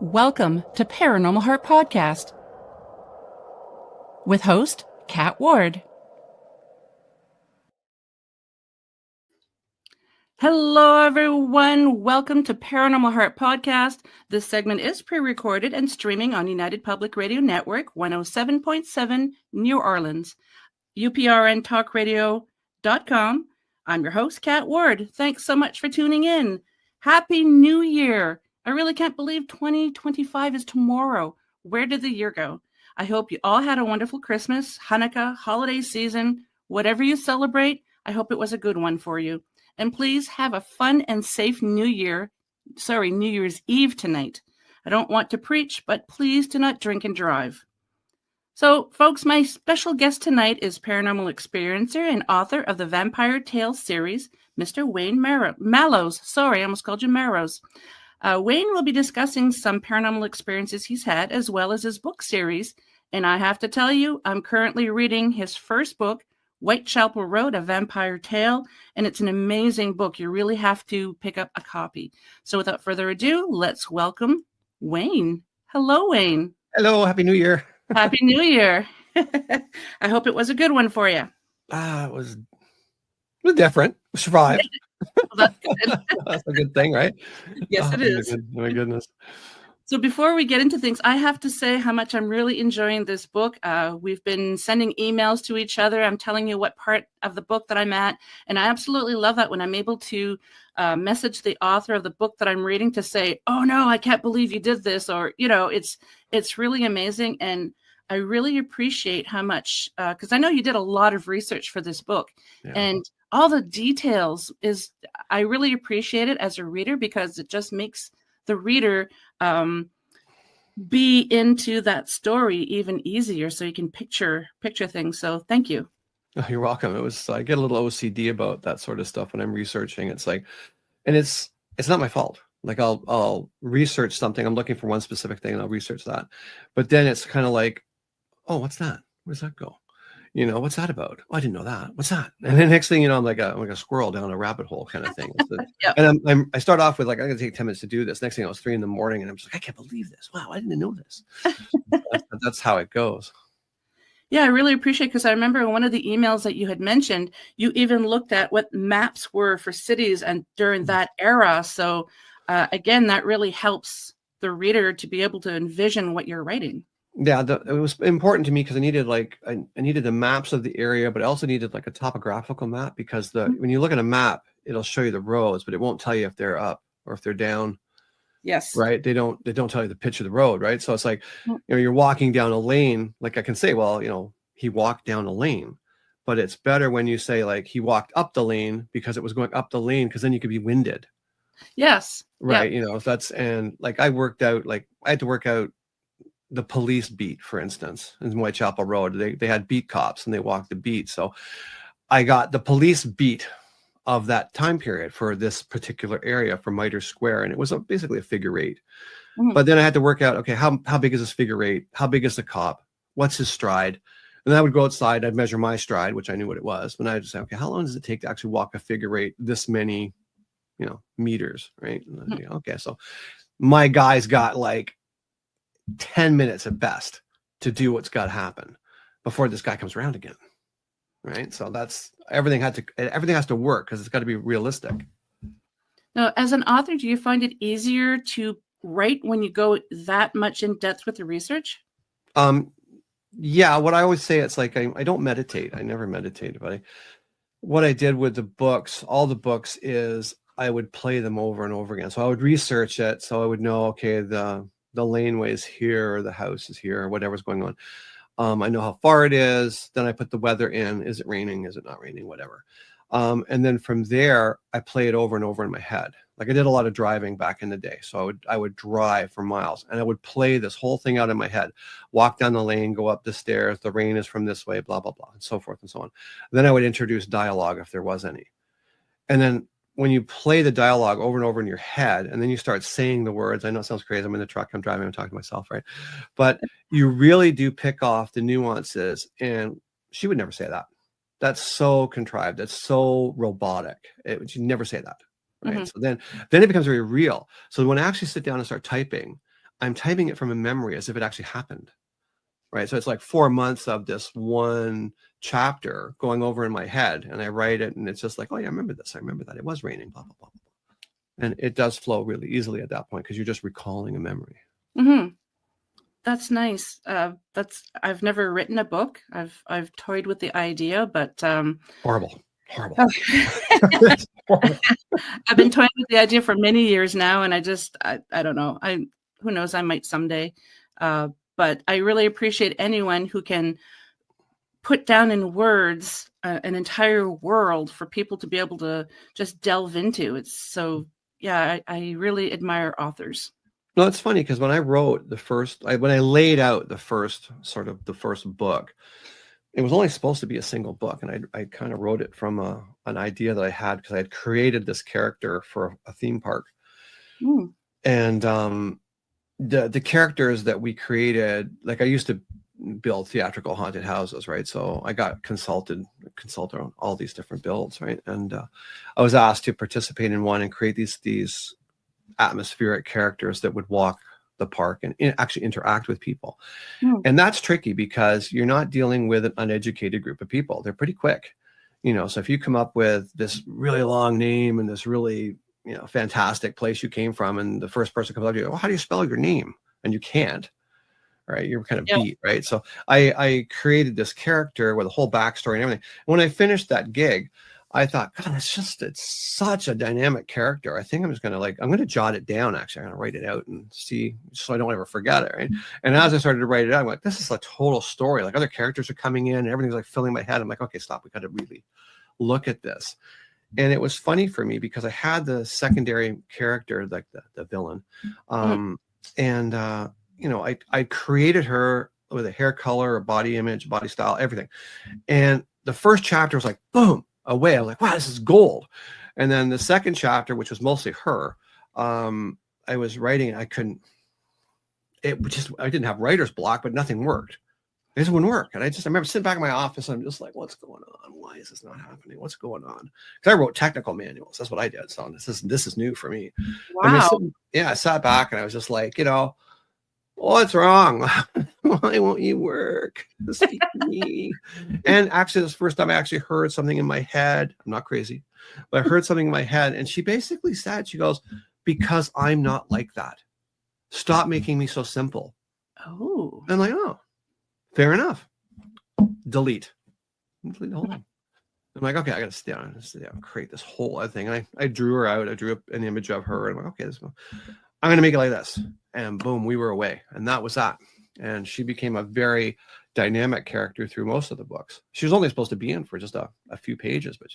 Welcome to Paranormal Heart Podcast with host Kat Ward. Hello, everyone. Welcome to Paranormal Heart Podcast. This segment is pre-recorded and streaming on United Public Radio Network 107.7 New Orleans, uprntalkradio.com. I'm your host, Kat Ward. Thanks so much for tuning in. Happy New Year. I really can't believe 2025 is tomorrow. Where did the year go? I hope you all had a wonderful Christmas, Hanukkah, holiday season, whatever you celebrate. I hope it was a good one for you. And please have a fun and safe New Year's Eve tonight. I don't want to preach, but please do not drink and drive. So, folks, my special guest tonight is paranormal experiencer and author of the Vampyre Tales series, Mr. Wayne Mallows. Sorry, I almost called you Marrows. Wayne will be discussing some paranormal experiences he's had, as well as his book series. And I have to tell you, I'm currently reading his first book, Whitechapel Road, A Vampyre Tale, and it's an amazing book. You really have to pick up a copy. So without further ado, let's welcome Wayne. Hello, Wayne. Hello, Happy New Year. Happy New Year. I hope it was a good one for you. It was different. We survived. Well, that's good. That's a good thing, right? Yes, it is. My goodness. So before we get into things, I have to say how much I'm really enjoying this book. We've been sending emails to each other. I'm telling you what part of the book that I'm at. And I absolutely love that when I'm able to message the author of the book that I'm reading to say, oh, no, I can't believe you did this. Or, it's really amazing. And I really appreciate how much, because I know you did a lot of research for this book. Yeah. And all the details I really appreciate it as a reader, because it just makes the reader be into that story even easier, so you can picture things. So thank you. Oh, you're welcome. I get a little OCD about that sort of stuff when I'm researching. It's like, and it's not my fault. Like I'll research something. I'm looking for one specific thing and I'll research that. But then it's kind of like, oh, what's that? Where's that go? What's that about? Oh, I didn't know that. What's that? And then next thing you know, I'm like a squirrel down a rabbit hole kind of thing. Yep. And I start off with like, I'm going to take 10 minutes to do this. Next thing, it was 3 a.m. and I'm just like, I can't believe this. Wow, I didn't know this. That's how it goes. Yeah, I really appreciate it, because I remember in one of the emails that you had mentioned, you even looked at what maps were for cities and during that era. So again, that really helps the reader to be able to envision what you're writing. Yeah, it was important to me because I needed I needed the maps of the area, but I also needed like a topographical map, because when you look at a map, it'll show you the roads, but it won't tell you if they're up or if they're down. Yes. Right. They don't tell you the pitch of the road. Right. So it's like, you're walking down a lane. Like I can say, well, he walked down a lane, but it's better when you say like he walked up the lane, because it was going up the lane, because then you could be winded. Yes. Right. Yeah. And like I had to work out the police beat, for instance, in Whitechapel Road. They had beat cops and they walked the beat. So I got the police beat of that time period for this particular area for Mitre Square. And it was basically a figure 8. Mm-hmm. But then I had to work out, okay, how big is this figure 8? How big is the cop? What's his stride? And then I would go outside, I'd measure my stride, which I knew what it was. And I'd just say, okay, how long does it take to actually walk a figure 8 this many, meters, right? Mm-hmm. Okay, so my guy's got like 10 minutes at best to do what's got to happen before this guy comes around again. Right. So everything has to work, because it's got to be realistic. Now, as an author, do you find it easier to write when you go that much in depth with the research? Yeah. What I always say, it's like, I don't meditate. I never meditated, but what I did with the books, all the books, is I would play them over and over again. So I would research it. So I would know, okay, the laneway is here, or the house is here, or whatever's going on. I know how far it is. Then I put the weather in. Is it raining? Is it not raining? Whatever. And then from there, I play it over and over in my head. Like I did a lot of driving back in the day. So I would drive for miles, and I would play this whole thing out in my head, walk down the lane, go up the stairs. The rain is from this way, blah, blah, blah, and so forth and so on. Then I would introduce dialogue if there was any. And then when you play the dialogue over and over in your head, and then you start saying the words, I know it sounds crazy. I'm in the truck, I'm driving, I'm talking to myself, right? But you really do pick off the nuances. And she would never say that. That's so contrived. That's so robotic. She'd never say that, right? Mhm. So then it becomes very real. So when I actually sit down and start typing, I'm typing it from a memory as if it actually happened, right? So it's like 4 months of this one chapter going over in my head, and I write it, and it's just like, oh yeah, I remember this. I remember that it was raining, blah, blah, blah, blah. And it does flow really easily at that point because you're just recalling a memory. Mhm. That's nice. I've never written a book. I've toyed with the idea, but Horrible. Horrible. I've been toying with the idea for many years now, and I don't know. Who knows? I might someday. But I really appreciate anyone who can put down in words an entire world for people to be able to just delve into. It's so, yeah, I really admire authors. No, it's funny because when I wrote when I laid out the first book, it was only supposed to be a single book, and I kind of wrote it from an idea that I had because I had created this character for a theme park, and the characters that we created, like I used to build theatrical haunted houses, right? So I got consulted on all these different builds, right? And I was asked to participate in one and create these atmospheric characters that would walk the park and actually interact with people. And that's tricky because you're not dealing with an uneducated group of people. They're pretty quick, so if you come up with this really long name and this really fantastic place you came from, and the first person comes up to you, well, how do you spell your name? And you can't, right? You're kind of beat, right? So I created this character with a whole backstory and everything. When I finished that gig, I thought, God, it's such a dynamic character. I think I'm just going to I'm going to jot it down. Actually, I'm going to write it out and see, so I don't ever forget it. Right. And as I started to write it out, I'm like, this is a total story. Like other characters are coming in and everything's like filling my head. I'm like, okay, stop. We got to really look at this. And it was funny for me because I had the secondary character, like the villain. And, I created her with a hair color, a body image, body style, everything. And the first chapter was like, boom, away. I was like, wow, this is gold. And then the second chapter, which was mostly her, I was writing, I didn't have writer's block, but nothing worked. This wouldn't work. And I remember sitting back in my office, and I'm just like, what's going on? Why is this not happening? What's going on? Because I wrote technical manuals. That's what I did. So this is new for me. Wow. I sat back and I was just like, what's wrong? Why won't you work? Speak to me. And actually, this first time I actually heard something in my head. I'm not crazy, but I heard something in my head. And she basically said, she goes, because I'm not like that. Stop making me so simple. Oh. I'm like, oh, fair enough. Delete the whole thing. I'm like, okay, I got to sit down and create this whole other thing. And I drew her out. I drew up an image of her. And I'm like, okay, I'm going to make it like this. And boom, we were away. And that was that. And she became a very dynamic character through most of the books. She was only supposed to be in for just a few pages, but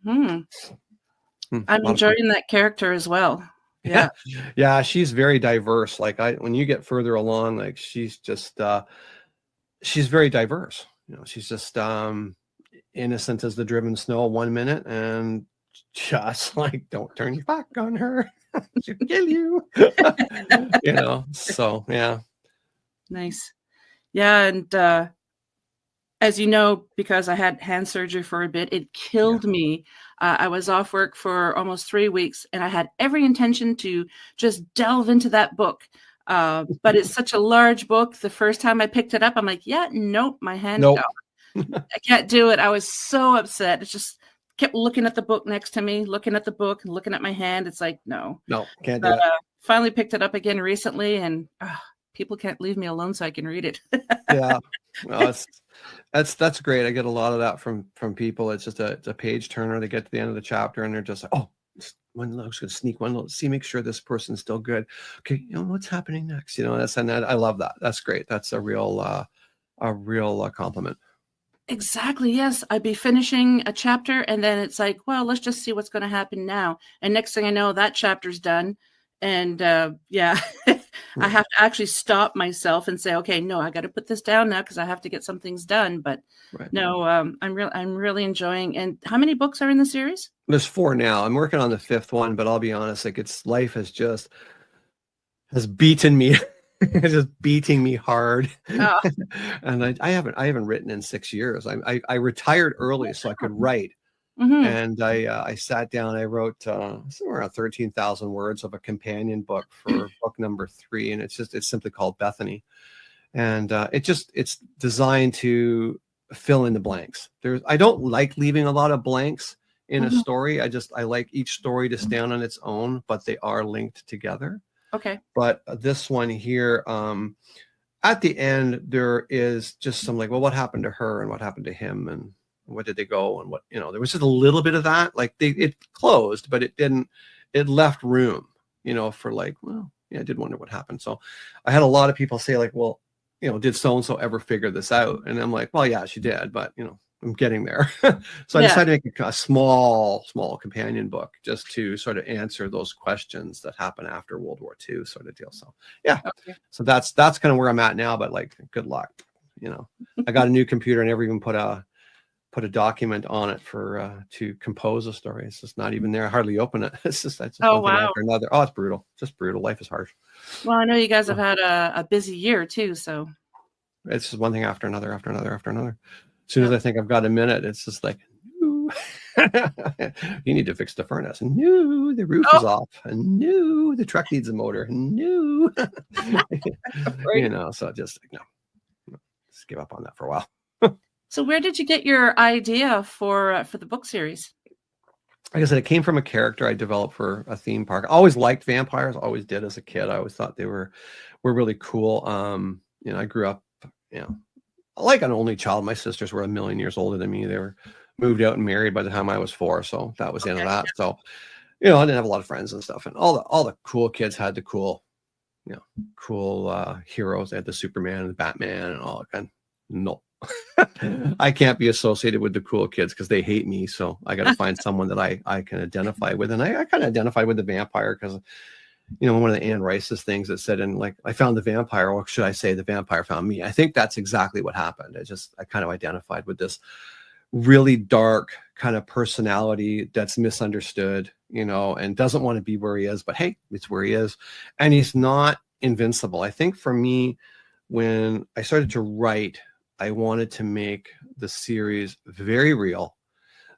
I'm enjoying that character as well. Yeah. Yeah, she's very diverse. Like when you get further along, like she's just she's very diverse. She's just innocent as the driven snow 1 minute, and just like, don't turn your back on her. She'll kill you. So yeah. Nice. Yeah. And as you know, because I had hand surgery for a bit, it killed me. I was off work for almost 3 weeks, and I had every intention to just delve into that book. But it's such a large book. The first time I picked it up, I'm like, nope, my hand. Nope. I can't do it. I was so upset. It's just kept looking at the book next to me, looking at the book and looking at my hand. It's like, no, can't do it. Finally picked it up again recently, and people can't leave me alone so I can read it. Yeah. Well, that's great. I get a lot of that from people. It's just it's a page turner. They get to the end of the chapter and they're just like, oh, I'm just going to sneak one. Let's see, make sure this person's still good. Okay. What's happening next? And I love that. That's great. That's a real compliment. Exactly. Yes. I'd be finishing a chapter and then it's like, well, let's just see what's going to happen now. And next thing I know, that chapter's done. And I have to actually stop myself and say, okay, no, I got to put this down now because I have to get some things done. But no, I'm really enjoying. And how many books are in the series? There's 4 now. I'm working on the 5th one, but I'll be honest, like life has beaten me. It's just beating me hard. Oh. And I haven't written in 6 years. I retired early so I could write. And I sat down, I wrote somewhere around 13,000 words of a companion book for book number 3. And it's simply called Bethany. And it's designed to fill in the blanks. I don't like leaving a lot of blanks in a story. I like each story to stand on its own, but they are linked together. Okay. But this one here, at the end, there is just some like, well, what happened to her and what happened to him and where did they go and what, there was just a little bit of that. Like it closed, but it left room, for like, well, yeah, I did wonder what happened. So I had a lot of people say like, well, did so-and-so ever figure this out? And I'm like, well, yeah, she did, but I'm getting there. So I decided to make a small companion book just to sort of answer those questions that happened after World War II sort of deal. So yeah, so that's kind of where I'm at now, but like, good luck. I got a new computer. I never even put a document on it to compose a story. It's just not even there. I hardly open it. It's just one thing after another. Oh, it's brutal. Just brutal. Life is harsh. Well, I know you guys have had a busy year too, so it's just one thing after another. As soon as I think I've got a minute, it's just like, no, you need to fix the furnace. No, the roof is off. And no, the truck needs a motor. No, so just no, just give up on that for a while. So where did you get your idea for the book series? Like I said, it came from a character I developed for a theme park. I always liked vampires. Always did as a kid. I always thought they were really cool. I grew up, like an only child. My sisters were a million years older than me. They were moved out and married by the time I was 4. So that was the end of that. So, I didn't have a lot of friends and stuff. And all the cool kids had the cool heroes. They had the Superman and the Batman and all that kind. No. I can't be associated with the cool kids because they hate me. So I got to find someone that I can identify with. And I kind of identified with the vampire because, one of the Anne Rice's things that said, and like, I found the vampire, or should I say the vampire found me? I think that's exactly what happened. I kind of identified with this really dark kind of personality that's misunderstood, and doesn't want to be where he is, but hey, it's where he is. And he's not invincible. I think for me, when I started to write, I wanted to make the series very real,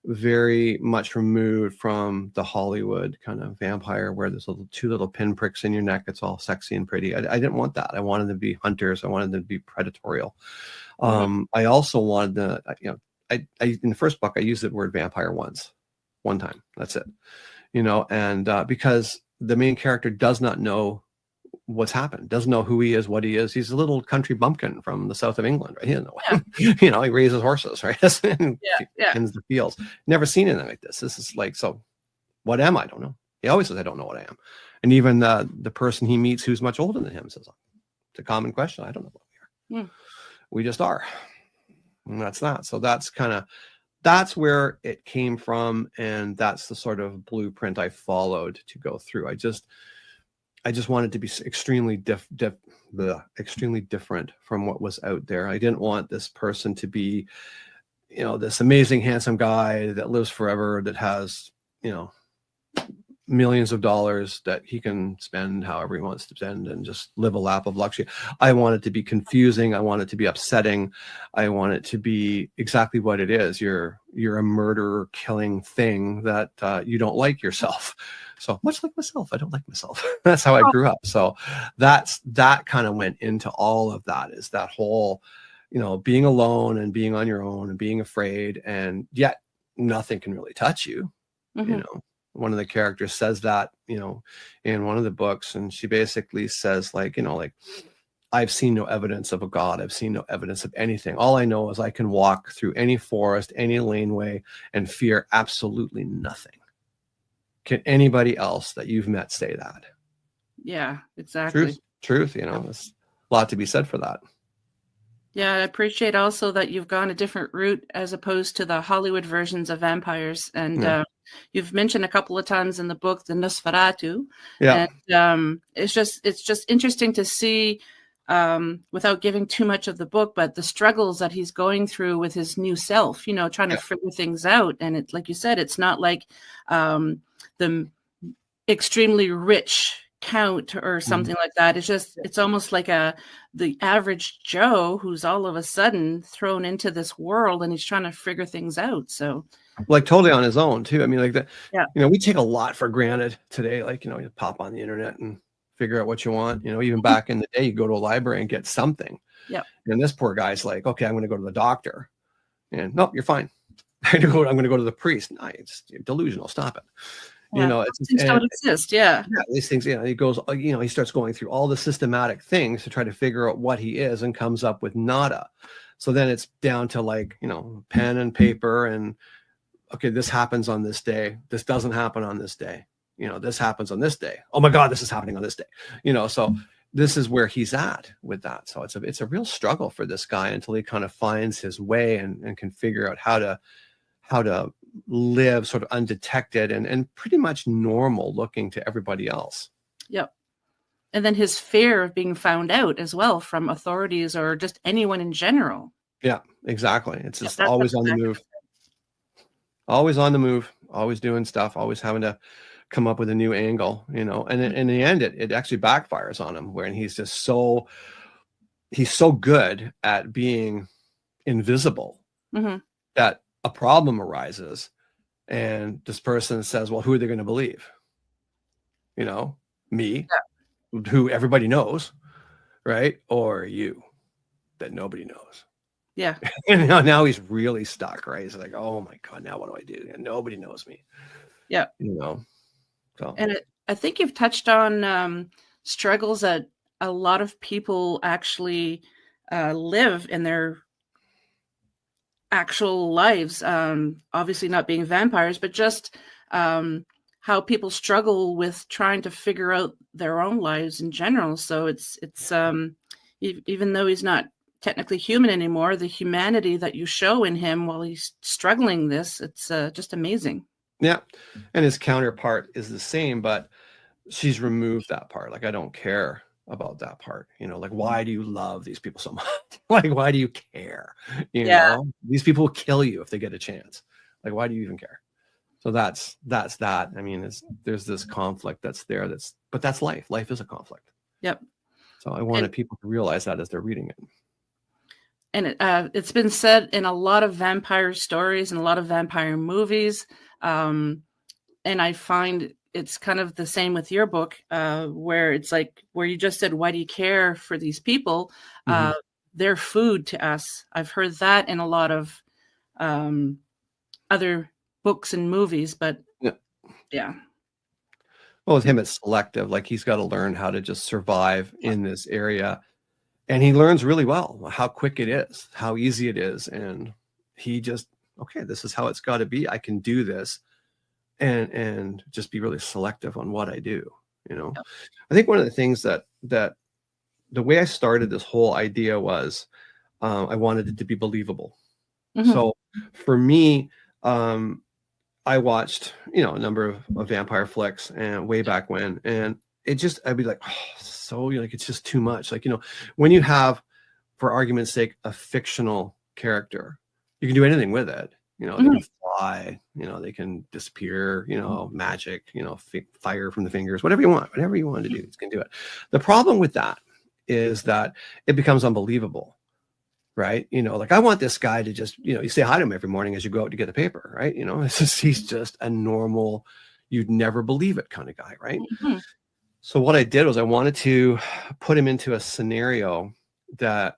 very much removed from the Hollywood kind of vampire where there's two little pinpricks in your neck. It's all sexy and pretty. I didn't want that. I wanted them to be hunters. I wanted them to be predatorial. I also wanted I in the first book, I used the word vampire one time. That's it. And because the main character does not know what's happened, doesn't know who he is, what he is. He's a little country bumpkin from the south of England, right? He doesn't know. He raises horses, right? And tends the fields. Never seen anything like this. This is like, so what am I? I don't know. He always says, I don't know what I am. And even the person he meets who's much older than him says, it's a common question. I don't know what we are. We just are. And that's that. So that's where it came from. And that's the sort of blueprint I followed to go through. I just wanted to be extremely extremely different from what was out there. I didn't want this person to be, this amazing, handsome guy that lives forever, that has, millions of dollars that he can spend however he wants to spend and just live a lap of luxury. I want it to be confusing. I want it to be upsetting. I want it to be exactly what it is. You're a murderer, killing thing that you don't like yourself. So much like myself, I don't like myself. That's how I grew up. So that kind of went into all of that, is that whole, being alone and being on your own and being afraid, and yet nothing can really touch you. One of the characters says that, in one of the books, and she basically says like, I've seen no evidence of a God. I've seen no evidence of anything. All I know is I can walk through any forest, any laneway, and fear absolutely nothing. Can anybody else that you've met say that? Yeah, exactly. Truth, there's a lot to be said for that. Yeah, I appreciate also that you've gone a different route as opposed to the Hollywood versions of vampires. And you've mentioned a couple of times in the book the Nosferatu. Yeah. And it's just interesting to see, without giving too much of the book, but the struggles that he's going through with his new self, trying to figure things out. And it, like you said, it's not like the extremely rich count or something like that. It's almost like the average Joe who's all of a sudden thrown into this world and he's trying to figure things out. So like totally on his own too. I mean, like that, Yeah. we take a lot for granted today. Like, you pop on the internet and figure out what you want. Even back in the day, you go to a library and get something. Yep. And this poor guy's like, okay, I'm going to go to the doctor. And nope, you're fine. I'm going to go to the priest. No, it's delusional. Stop it. Yeah. Things don't exist. Yeah. Yeah, these things, he goes, he starts going through all the systematic things to try to figure out what he is and comes up with nada. So then it's down to like, pen and paper and, okay, this happens on this day. This doesn't happen on this day. This happens on this day. Oh my God, this is happening on this day. So this is where he's at with that. So it's a real struggle for this guy until he kind of finds his way and can figure out how to live sort of undetected and pretty much normal looking to everybody else. Yep. And then his fear of being found out as well from authorities or just anyone in general. Yeah, exactly. It's just always on the move. Always on the move, always doing stuff, always having to come up with a new angle, and in the end, it actually backfires on him when he's just he's so good at being invisible that a problem arises and this person says, well, who are they going to believe? Me, who everybody knows, right? Or you that nobody knows. Yeah. And now he's really stuck, right? He's like, oh my God, now what do I do? And nobody knows me. Yeah. So. And I think you've touched on struggles that a lot of people actually live in their actual lives. Obviously not being vampires, but just how people struggle with trying to figure out their own lives in general. So it's even though he's not technically human anymore, the humanity that you show in him while he's struggling it's just amazing. Yeah. And his counterpart is the same, but she's removed that part. Like, I don't care about that part, like, why do you love these people so much? Like, why do you care? These people will kill you if they get a chance. Like, why do you even care? So that's that. I mean, there's this conflict that's there. But that's life. Life is a conflict. Yep. So I wanted people to realize that as they're reading it. And it's been said in a lot of vampire stories and a lot of vampire movies. And I find it's kind of the same with your book, where it's like, where you just said, why do you care for these people? They're food to us. I've heard that in a lot of other books and movies, but yeah. Well, with him, it's selective. Like, he's got to learn how to just survive in this area. And he learns really well how quick it is, how easy it is. And he just, okay, this is how it's got to be. I can do this and just be really selective on what I do. I think one of the things that the way I started this whole idea was I wanted it to be believable. So for me, I watched, a number of vampire flicks and way back when, and I'd be like, oh, so like, it's just too much. Like, when you have, for argument's sake, a fictional character, you can do anything with it. They can fly, they can disappear, magic, fire from the fingers, whatever you want to do, you can do it. The problem with that is that it becomes unbelievable. Right. Like, I want this guy to just, you say hi to him every morning as you go out to get the paper. Right. He's just a normal, you'd never believe it kind of guy. Right. So what I did was I wanted to put him into a scenario that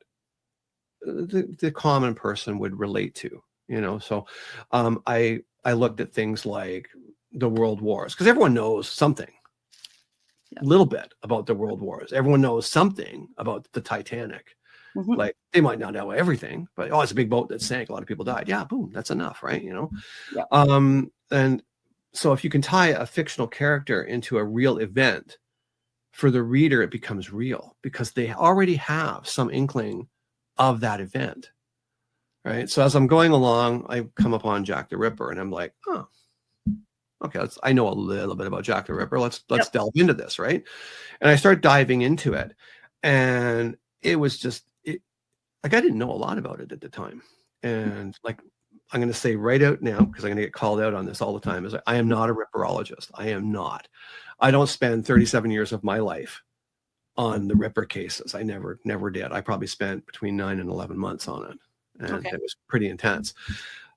the common person would relate to, So I looked at things like the world wars, because everyone knows something, a little bit about the world wars. Everyone knows something about the Titanic. Like, they might not know everything, but it's a big boat that sank. A lot of people died. Yeah, boom, that's enough, right? And so if you can tie a fictional character into a real event, for the reader, it becomes real because they already have some inkling of that event, right? So as I'm going along, I come upon Jack the Ripper, and I'm like, oh, okay, I know a little bit about Jack the Ripper. Let's delve into this, right? And I start diving into it, and it was just like, I didn't know a lot about it at the time. And like, I'm going to say right out now, because I'm going to get called out on this all the time, is like, I am not a ripperologist. I am not. I don't spend 37 years of my life on the Ripper cases. I never did. I probably spent between 9 and 11 months on it. And it was pretty intense.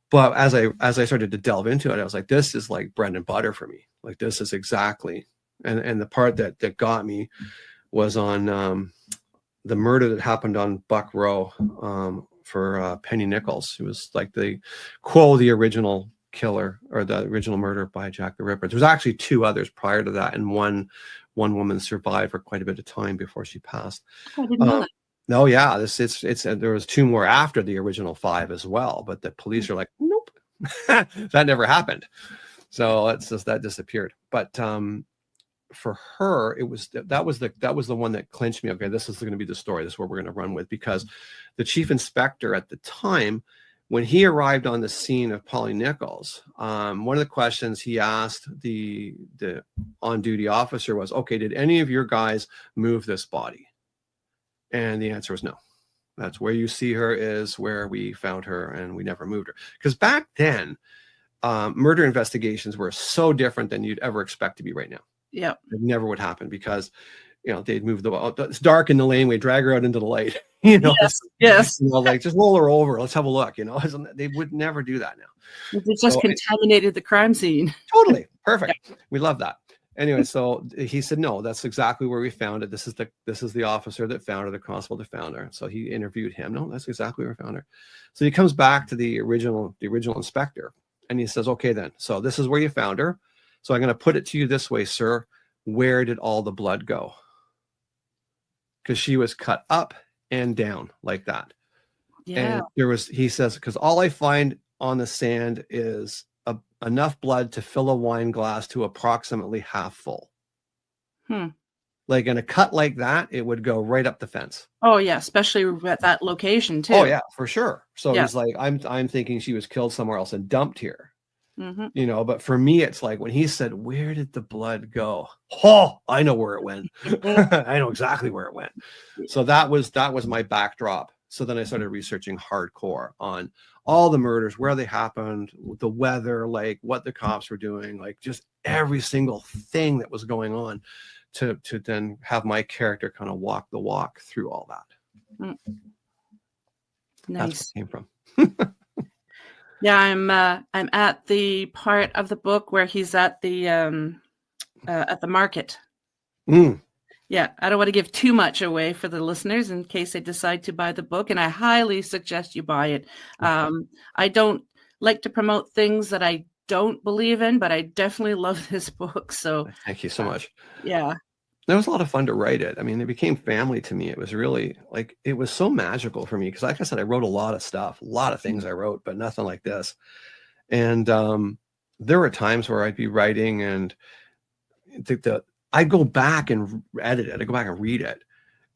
But as I started to delve into it, I was like, this is like bread and butter for me. Like, this is exactly. And the part that got me was on the murder that happened on Buck Row for Penny Nichols, who was like the original killer, or the original murder by Jack the Ripper. There was actually 2 others prior to that, and one woman survived for quite a bit of time before she passed. I didn't know that. No, yeah, there was 2 more after the original 5 as well, but the police are like, nope, that never happened. So it's just that disappeared. But for her, it was that was the one that clinched me. Okay, this is going to be the story. This is what we're going to run with, because the chief inspector at the time, when he arrived on the scene of Polly Nichols, one of the questions he asked the on-duty officer was, okay, did any of your guys move this body? And the answer was no. That's where you see her is where we found her, and we never moved her. Because back then, murder investigations were so different than you'd ever expect to be right now. Yeah. It never would happen, because, they'd move it's dark in the laneway, drag her out into the light, Yes. Like, just roll her over. Let's have a look, They would never do that now. They just contaminated the crime scene. Totally. Perfect. Yeah. We love that. Anyway, so he said, no, that's exactly where we found it. This is the officer that found her, the constable that found her. So he interviewed him. No, that's exactly where we found her. So he comes back to the original inspector, and he says, okay, then, so this is where you found her. So I'm going to put it to you this way, sir. Where did all the blood go? Because she was cut up and down like that. Yeah. And he says, because all I find on the sand is enough blood to fill a wine glass to approximately half full. Like, in a cut like that, it would go right up the fence. Oh yeah, especially at that location too. Oh yeah, for sure. So he's like, I'm thinking she was killed somewhere else and dumped here. Mm-hmm. But for me, it's like when he said, where did the blood go? Oh, I know where it went. I know exactly where it went. So that was my backdrop. So then I started researching hardcore on all the murders, where they happened, the weather, like what the cops were doing, like just every single thing that was going on, to then have my character kind of walk the walk through all that. Nice. That's where it came from. Yeah, I'm at the part of the book where he's at the market. Yeah, I don't want to give too much away for the listeners in case they decide to buy the book, and I highly suggest you buy it. I don't like to promote things that I don't believe in, but I definitely love this book. So thank you so much. Yeah. It was a lot of fun to write it. I mean, it became family to me. It was really like, it was so magical for me, because like I said, I wrote a lot of stuff, a lot of things I wrote, but nothing like this. And there were times where I'd be writing, and I'd go back and edit it. I'd go back and read it,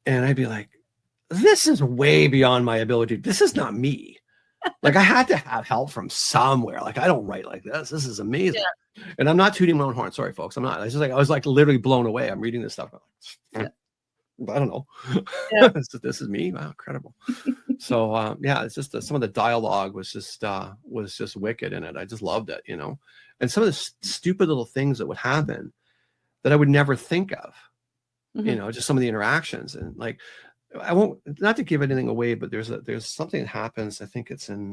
and I'd be like, this is way beyond my ability. This is not me. Like, I had to have help from somewhere. Like, I don't write like this. This is amazing. Yeah. And I'm not tooting my own horn. Sorry, folks. I'm not. It's just like, I was like literally blown away. I'm reading this stuff. I don't know. Yeah. This is me. Wow, incredible. So yeah, it's just some of the dialogue was just wicked in it. I just loved it, And some of the stupid little things that would happen that I would never think of, just some of the interactions, and like, I won't, not to give anything away, but there's something that happens. I think it's in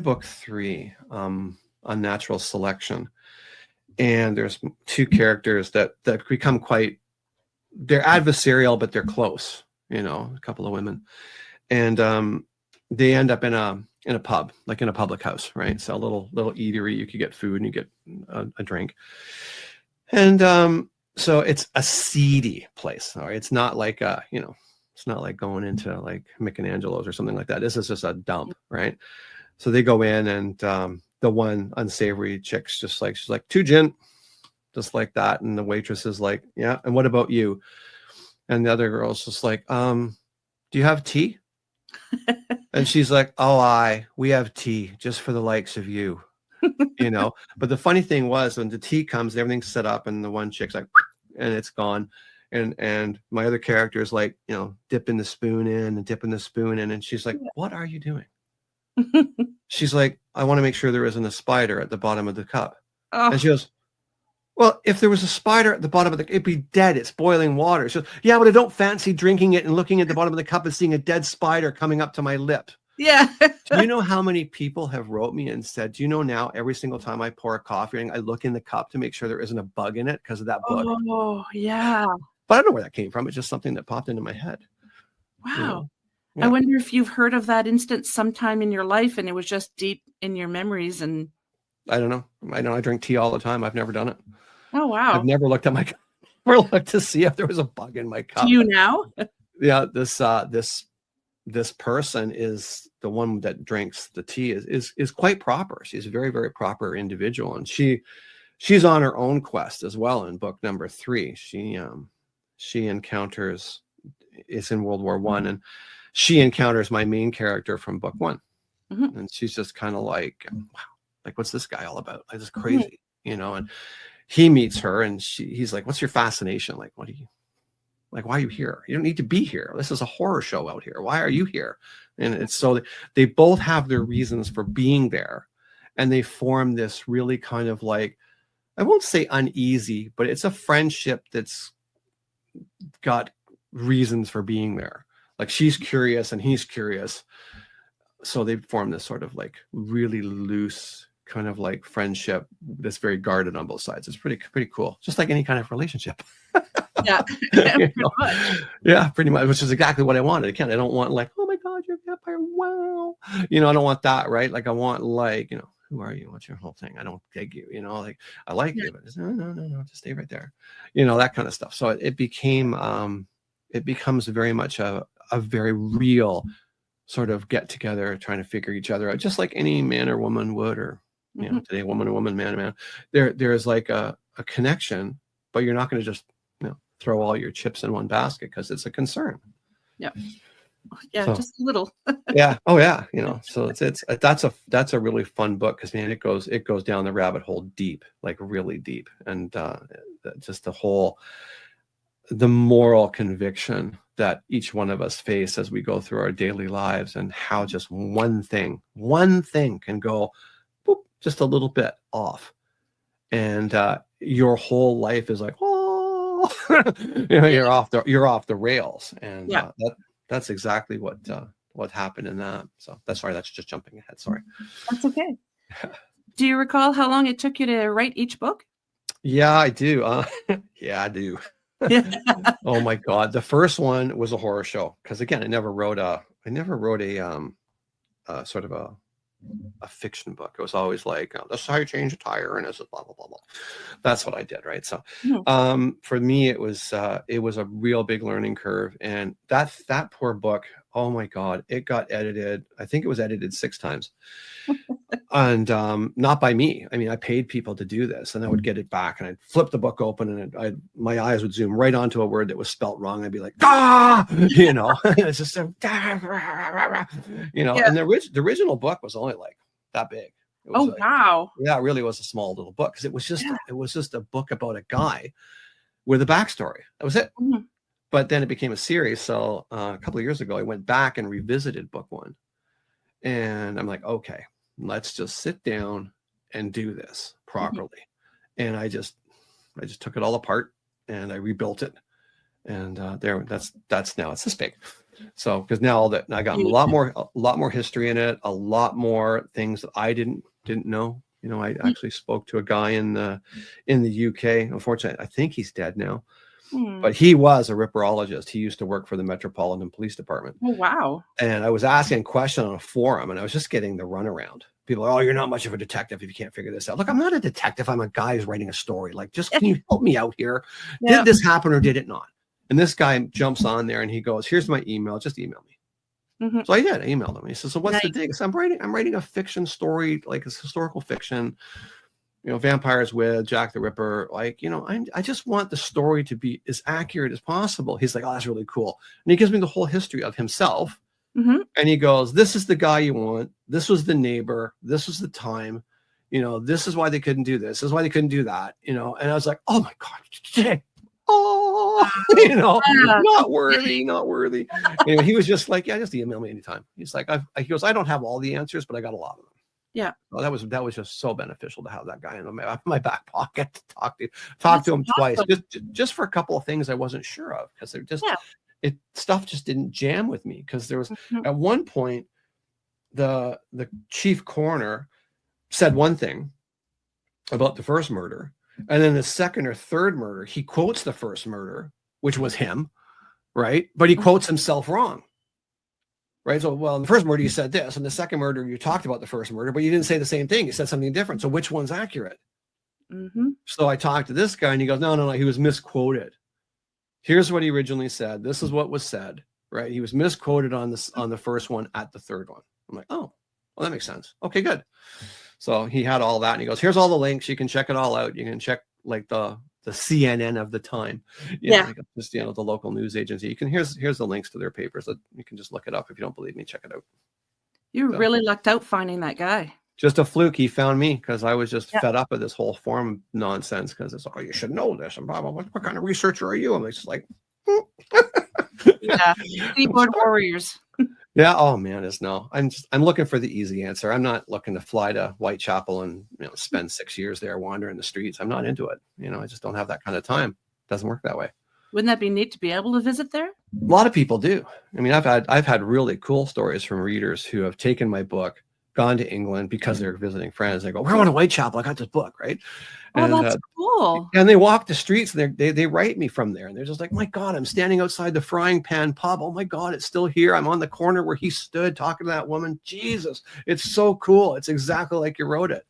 book 3, Unnatural Selection. And there's 2 characters that become they're adversarial, but they're close, a couple of women. And they end up in a pub, like in a public house, right? So a little eatery, you could get food and you get a drink. And so it's a seedy place. All right. It's not like it's not like going into like Michelangelo's or something like that. This is just a dump, right? So they go in, and the one unsavory chick's she's like, 2 gin, just like that. And the waitress is like, yeah. And what about you? And the other girl's just like, do you have tea? And she's like, oh, we have tea just for the likes of you. But the funny thing was, when the tea comes, everything's set up, and the one chick's like, and it's gone. And my other character is like, dipping the spoon in and dipping the spoon in. And she's like, what are you doing? She's like, I want to make sure there isn't a spider at the bottom of the cup. Oh. And she goes, well, if there was a spider at the bottom of it'd be dead. It's boiling water. She goes, yeah, but I don't fancy drinking it and looking at the bottom of the cup and seeing a dead spider coming up to my lip. Yeah. Do you know how many people have wrote me and said, do you know now every single time I pour a coffee, I look in the cup to make sure there isn't a bug in it because of that book? Oh, yeah. But I don't know where that came from. It's just something that popped into my head. Wow. You know? I Yeah. wonder if you've heard of that instance sometime in your life and it was just deep in your memories. And I don't know. I know I drink tea all the time. I've never done it. oh, wow. I've never looked at my cup. Never looked to see if there was a bug in my cup. Do you now? Yeah, this person is the one that drinks the tea is quite proper. She's a very, very proper individual, and she's on her own quest as well. In book number 3, she encounters, it's in World War I, and she encounters my main character from book 1, and she's just kind of like, wow, like what's this guy all about? Like, this is crazy, you know. And he meets her, and he's like, what's your fascination? Like, why are you here? You don't need to be here. This is a horror show out here. Why are you here? And it's so they both have their reasons for being there, and they form this really kind of like, I won't say uneasy, but it's a friendship that's got reasons for being there. Like, she's curious and he's curious. So they form this sort of like really loose kind of like friendship that's very guarded on both sides. It's pretty cool. Just like any kind of relationship. Yeah. You know? Yeah, pretty much, which is exactly what I wanted. Again, I don't want like, oh my God, you're a vampire. Wow. You know, I don't want that, right? Like, I want like, you know, who are you? What's your whole thing? I don't dig you, you know, like I like you, but no, just stay right there. You know, that kind of stuff. So it becomes very much a very real sort of get together, trying to figure each other out, just like any man or woman would, or, you know, today, woman or woman, man or man. There's like a connection, but you're not going to just, you know, throw all your chips in one basket because it's a concern. Yeah. Yeah, so, just a little. Yeah. Oh yeah. You know, so that's a really fun book because, man, it goes down the rabbit hole deep, like really deep. And just the moral conviction that each one of us face as we go through our daily lives, and how just one thing can go boop, just a little bit off. And your whole life is like, oh, you know, you're off the rails. And that's exactly what happened in that. So that's just jumping ahead. Sorry. That's okay. Do you recall how long it took you to write each book? Yeah, I do. Yeah, I do. Oh my God. The first one was a horror show. Cause again, I never wrote a sort of a fiction book. It was always like, this is how you change a tire, and it's blah blah blah blah. That's what I did, right? So for me, it was a real big learning curve. And that poor book, oh my God, it got edited. I think it was edited 6 times. And not by me. I mean, I paid people to do this, and I would get it back, and I'd flip the book open, and my eyes would zoom right onto a word that was spelt wrong. I'd be like, ah, you know, it's just you know. And the original book was only like that big. It was wow. Yeah, it really was a small little book, because it was just a book about a guy with a backstory. That was it. But then it became a series. So a couple of years ago, I went back and revisited book 1, and I'm like, okay, let's just sit down and do this properly. And I just took it all apart, and I rebuilt it. And that's now it's this big. So, because now I got a lot more history in it, a lot more things that I didn't know. You know, I actually spoke to a guy in the UK. Unfortunately, I think he's dead now. But he was a ripperologist. He used to work for the Metropolitan Police Department. Oh, wow. And I was asking a question on a forum, and I was just getting the runaround. People are, oh, you're not much of a detective if you can't figure this out. Look, I'm not a detective. I'm a guy who's writing a story. Like, just can you help me out here? Did this happen or did it not? And this guy jumps on there, and he goes, here's my email. Just email me. So I did. I emailed him. He says, so what's the dig? So I'm writing a fiction story, like a historical fiction. You know, vampires with Jack the Ripper. Like, you know, I just want the story to be as accurate as possible. He's like, oh, that's really cool. And he gives me the whole history of himself. And he goes, this is the guy you want. This was the neighbor. This was the time. You know, this is why they couldn't do this. This is why they couldn't do that. You know, and I was like, oh my God, shit. Oh, you know, not worthy. Anyway, he was just like, yeah, just email me anytime. He's like, he goes, I don't have all the answers, but I got a lot of them. Yeah. Well, that was just so beneficial to have that guy in my back pocket to talk to him twice, just for a couple of things I wasn't sure of, because they're just stuff just didn't jam with me, because there was at one point the chief coroner said one thing about the first murder, and then the second or third murder, he quotes the first murder, which was him, right? But he quotes himself wrong, right? So, well, in the first murder, you said this, and the second murder, you talked about the first murder, but you didn't say the same thing. You said something different. So which one's accurate? So I talked to this guy, and he goes, no, he was misquoted. Here's what he originally said. This is what was said, right? He was misquoted on the first one at the third one. I'm like, oh, well, that makes sense. Okay, good. So he had all that, and he goes, here's all the links. You can check it all out. You can check like the CNN of the time, like just the local news agency. You can here's the links to their papers. You can just look it up if you don't believe me. Check it out. You really lucked out finding that guy. Just a fluke. He found me because I was just fed up with this whole form nonsense. Because it's you should know this and blah blah. What kind of researcher are you? I'm just like, keyboard warriors. Yeah. Oh man, I'm looking for the easy answer. I'm not looking to fly to Whitechapel and spend 6 years there wandering the streets. I'm not into it. I just don't have that kind of time. It doesn't work that way. Wouldn't that be neat to be able to visit there? A lot of people do. I mean, I've had really cool stories from readers who have taken my book, gone to England because they're visiting friends. They go, we're going to Whitechapel. I got this book, right? Oh, that's cool. And they walk the streets and they write me from there. And they're just like, my God, I'm standing outside the Frying Pan pub. Oh my God, it's still here. I'm on the corner where he stood talking to that woman. Jesus, it's so cool. It's exactly like you wrote it.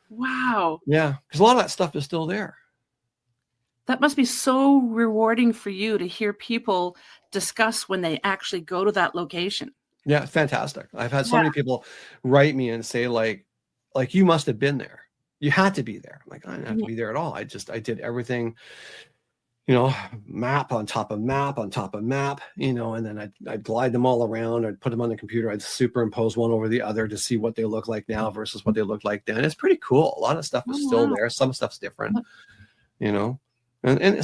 Wow. Yeah, because a lot of that stuff is still there. That must be so rewarding for you to hear people discuss when they actually go to that location. Yeah, fantastic. I've had so many people write me and say like you must have been there. You had to be there. I'm like, I didn't have to be there at all. I did everything, map on top of map on top of map, and then I'd glide them all around. I'd put them on the computer. I'd superimpose one over the other to see what they look like now versus what they look like then. It's pretty cool. A lot of stuff is still there. Some stuff's different, and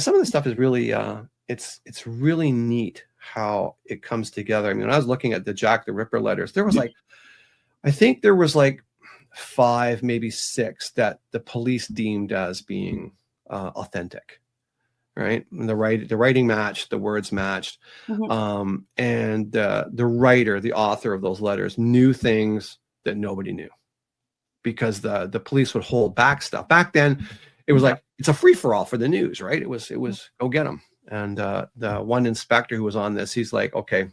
some of the stuff is really, it's really neat how it comes together. I mean, when I was looking at the Jack the Ripper letters, there was I think there was 5, maybe 6 that the police deemed as being authentic, right? And the writing matched, the words matched, and the writer, the author of those letters, knew things that nobody knew because the police would hold back stuff. Back then, it was it's a free for all for the news, right? It was go get them. And the one inspector who was on this, he's like, okay,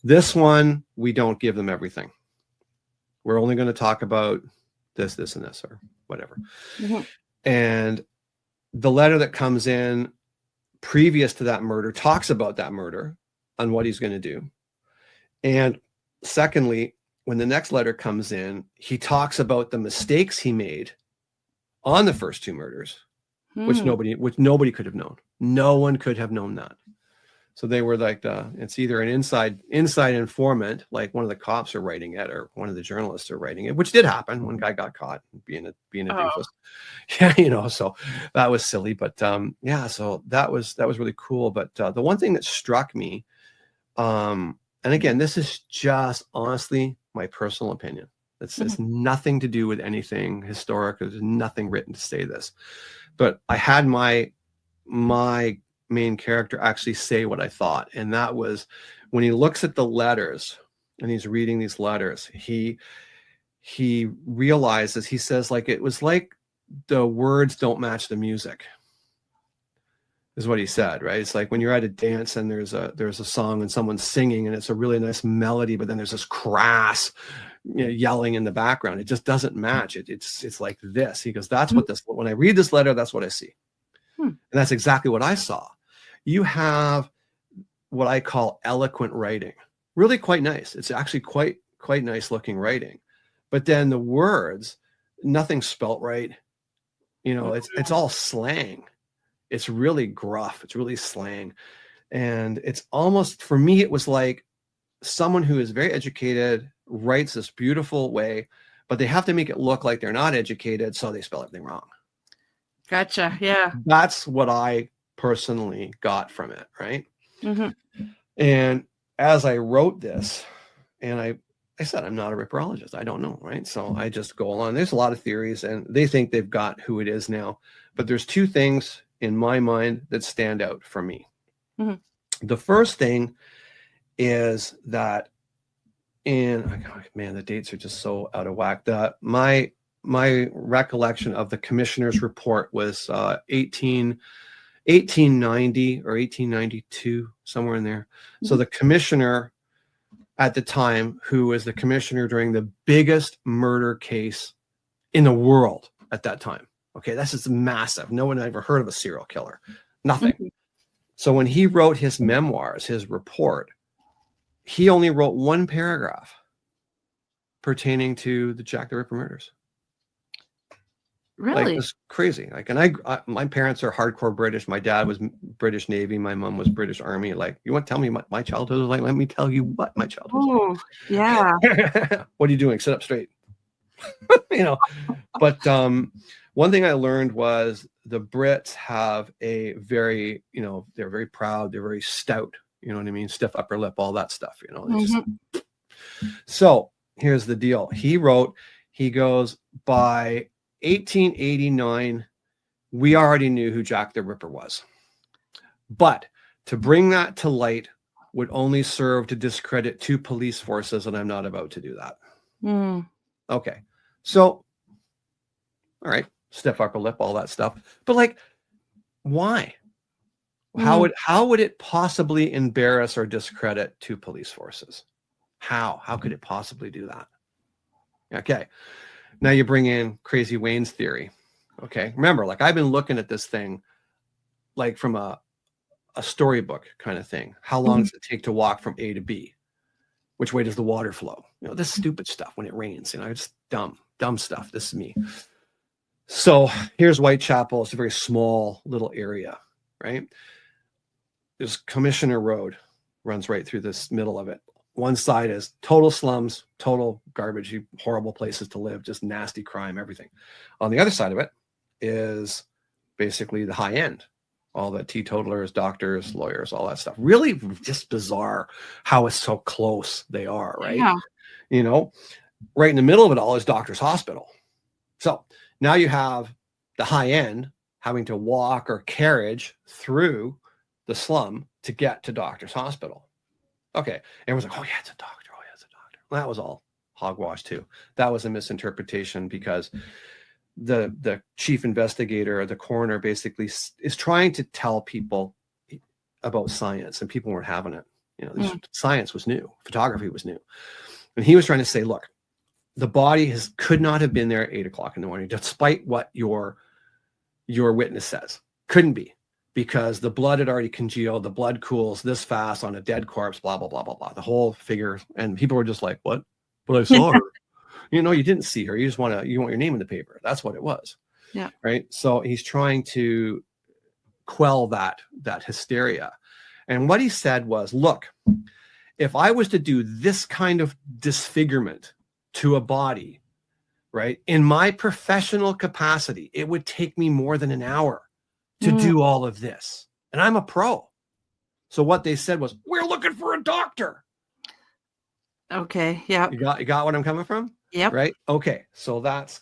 this one, we don't give them everything. We're only going to talk about this, and this, or whatever. And the letter that comes in previous to that murder talks about that murder and what he's going to do. And secondly, when the next letter comes in, he talks about the mistakes he made on the first 2 murders, which nobody could have known. No one could have known that. So they were it's either an inside informant, like one of the cops are writing it, or one of the journalists are writing it, which did happen. One guy got caught being a doofus. Yeah, so that was silly. But so that was really cool. But the one thing that struck me, and again, this is just honestly my personal opinion. It's nothing to do with anything historic. There's nothing written to say this. But I had my main character actually say what I thought. And that was when he looks at the letters and he's reading these letters, he realizes, he says, it was like the words don't match the music, is what he said, right? It's like when you're at a dance and there's a song and someone's singing and it's a really nice melody, but then there's this crass yelling in the background. It just doesn't match. It's like this. He goes, that's what when I read this letter, that's what I see. And that's exactly what I saw. You have what I call eloquent writing, really quite nice. It's actually quite nice looking writing, but then the words, nothing's spelt right. It's all slang. It's really gruff. It's really slang. And it's almost, for me, it was like someone who is very educated writes this beautiful way, but they have to make it look like they're not educated, so they spell everything wrong. Gotcha. Yeah. That's what I personally got from it, right? And as I wrote this, and I said, I'm not a ripperologist. I don't know, right? So I just go along. There's a lot of theories, and they think they've got who it is now. But there's 2 things in my mind that stand out for me. The first thing is that And man, the dates are just so out of whack. My recollection of the commissioner's report was 1890 or 1892, somewhere in there. So the commissioner at the time, who was the commissioner during the biggest murder case in the world at that time. Okay, this is massive. No one had ever heard of a serial killer. Nothing. So when he wrote his memoirs, his report, he only wrote one paragraph pertaining to the Jack the Ripper murders. Really? Like, it's crazy. Like, and I my parents are hardcore British. My dad was British Navy. My mom was British Army. Like, you want to tell me what my childhood was like? Let me tell you what my childhood was like. Yeah. What are you doing? Sit up straight. But one thing I learned was the Brits have a very, they're very proud. They're very stout. You know what I mean? Stiff upper lip, all that stuff, So here's the deal. He goes, by 1889, we already knew who Jack the Ripper was. But to bring that to light would only serve to discredit 2 police forces, and I'm not about to do that. Okay. So, all right, stiff upper lip, all that stuff. But like, why? How would it possibly embarrass or discredit 2 police forces? How could it possibly do that? Okay. Now you bring in Crazy Wayne's theory. Okay. Remember, like, I've been looking at this thing like from a storybook kind of thing. How long does it take to walk from A to B? Which way does the water flow? This stupid stuff when it rains, it's dumb stuff. This is me. So here's Whitechapel. It's a very small little area, right? There's Commissioner Road, runs right through this middle of it. One side is total slums, total garbage, horrible places to live, just nasty crime, everything. On the other side of it is basically the high end, all the teetotalers, doctors, lawyers, all that stuff. Really just bizarre how it's so close they are, right? Yeah. Right in the middle of it all is Doctor's Hospital. So now you have the high end having to walk or carriage through the slum to get to Doctor's Hospital. Okay. Everyone's like, oh yeah, it's a doctor. Oh yeah, it's a doctor. Well, that was all hogwash too. That was a misinterpretation because the chief investigator or the coroner basically is trying to tell people about science, and people weren't having it. Science was new. Photography was new. And he was trying to say, look, the body could not have been there at 8 o'clock in the morning, despite what your witness says. Couldn't be, because the blood had already congealed. The blood cools this fast on a dead corpse, blah, blah, blah, blah, blah. The whole figure. And people were just like, what? But I saw her. You didn't see her. You want your name in the paper. That's what it was. Yeah. Right. So he's trying to quell that hysteria. And what he said was, look, if I was to do this kind of disfigurement to a body, right, in my professional capacity, it would take me more than an hour to do all of this. And I'm a pro. So what they said was, we're looking for a doctor. Okay. Yeah. You got what I'm coming from? Yep. Right. Okay. So that's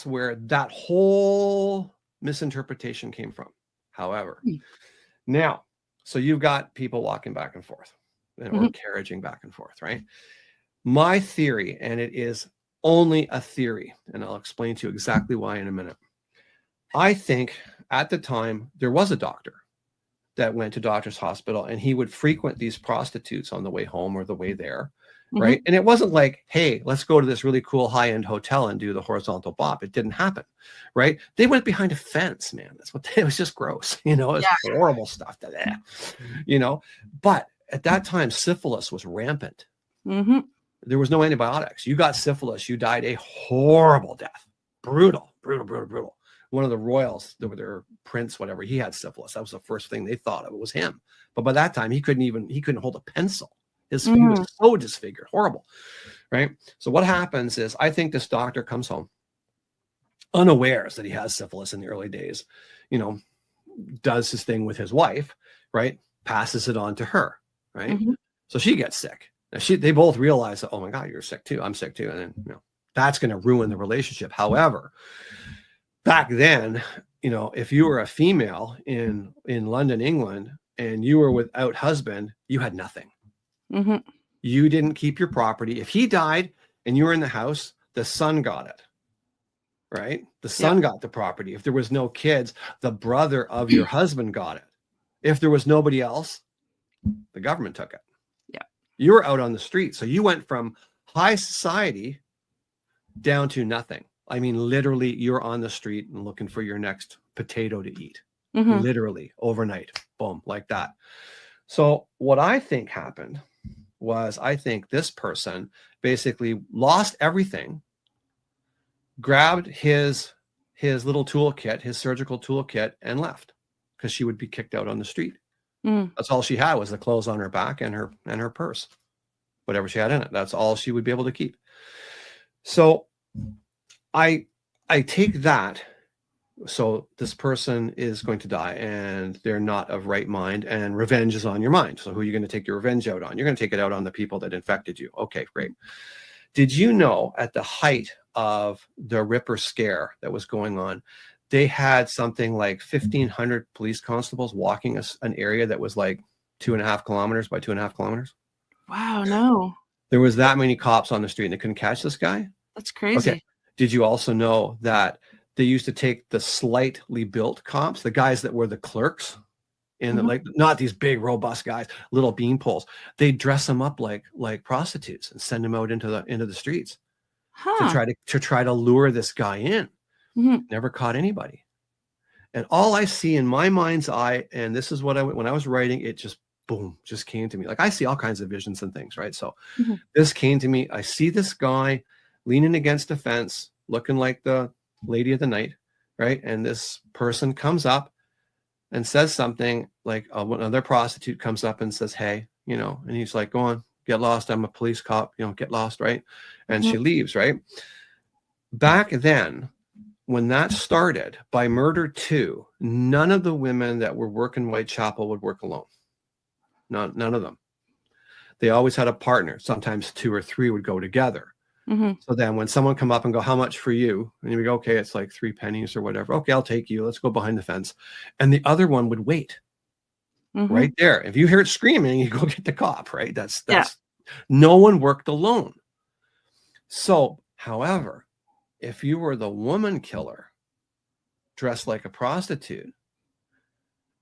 where that whole misinterpretation came from. However, now, so you've got people walking back and forth or carriaging back and forth, right? My theory, and it is only a theory, and I'll explain to you exactly why in a minute. I think at the time there was a doctor that went to Doctor's Hospital, and he would frequent these prostitutes on the way home or the way there, right? And it wasn't like, hey, let's go to this really cool high-end hotel and do the horizontal bop. It didn't happen, right? They went behind a fence, man. It was just gross, it was horrible stuff to that, But at that time, syphilis was rampant. There was no antibiotics. You got syphilis, you died a horrible death. Brutal. One of the royals, their prince, whatever, he had syphilis. That was the first thing they thought of. It was him. But by that time, he couldn't hold a pencil. He was so disfigured, horrible, right? So what happens is, I think this doctor comes home unawares that he has syphilis in the early days, does his thing with his wife, right? Passes it on to her, right? So she gets sick. Now they both realize that, oh my God, you're sick too. I'm sick too. And then, that's going to ruin the relationship. However, back then, if you were a female in London, England, and you were without husband, you had nothing. You didn't keep your property. If he died and you were in the house, the son got it, right? The son got the property. If there was no kids, the brother of your husband got it. If there was nobody else, the government took it. Yeah. You were out on the street. So you went from high society down to nothing. I mean, literally, you're on the street and looking for your next potato to eat. Literally, overnight. Boom, like that. So what I think happened was, I think this person basically lost everything, grabbed his little toolkit, his surgical toolkit, and left, because she would be kicked out on the street. That's all she had, was the clothes on her back and her purse, whatever she had in it. That's all she would be able to keep. So I take that. So this person is going to die and they're not of right mind, and revenge is on your mind. So who are you going to take your revenge out on? You're going to take it out on the people that infected you. Okay, great. Did you know at the height of the Ripper scare that was going on, they had something like 1,500 police constables walking an area that was like 2.5 kilometers by 2.5 kilometers? Wow, no. There was that many cops on the street and they couldn't catch this guy? That's crazy. Okay. Did you also know that they used to take the slightly built cops, the guys that were the clerks, and like, not these big robust guys, little bean poles. They dress them up like prostitutes and send them out into the streets to try to lure this guy in. Never caught anybody. And all I see in my mind's eye, and this is what when I was writing, it just boom, just came to me. Like, I see all kinds of visions and things, right? So this came to me. I see this guy leaning against a fence, looking like the lady of the night, right? And this person comes up and says something like, another prostitute comes up and says, hey, and he's like, go on, get lost. I'm a police cop, get lost, right? And she leaves, right? Back then, when that started, by murder 2, none of the women that were working Whitechapel would work alone. None of them. They always had a partner. Sometimes 2 or 3 would go together. So then when someone come up and go, how much for you? And you would go, okay, it's like 3 pennies or whatever. Okay, I'll take you. Let's go behind the fence. And the other one would wait right there. If you hear it screaming, you go get the cop, right? That's no one worked alone. So, however, if you were the woman killer dressed like a prostitute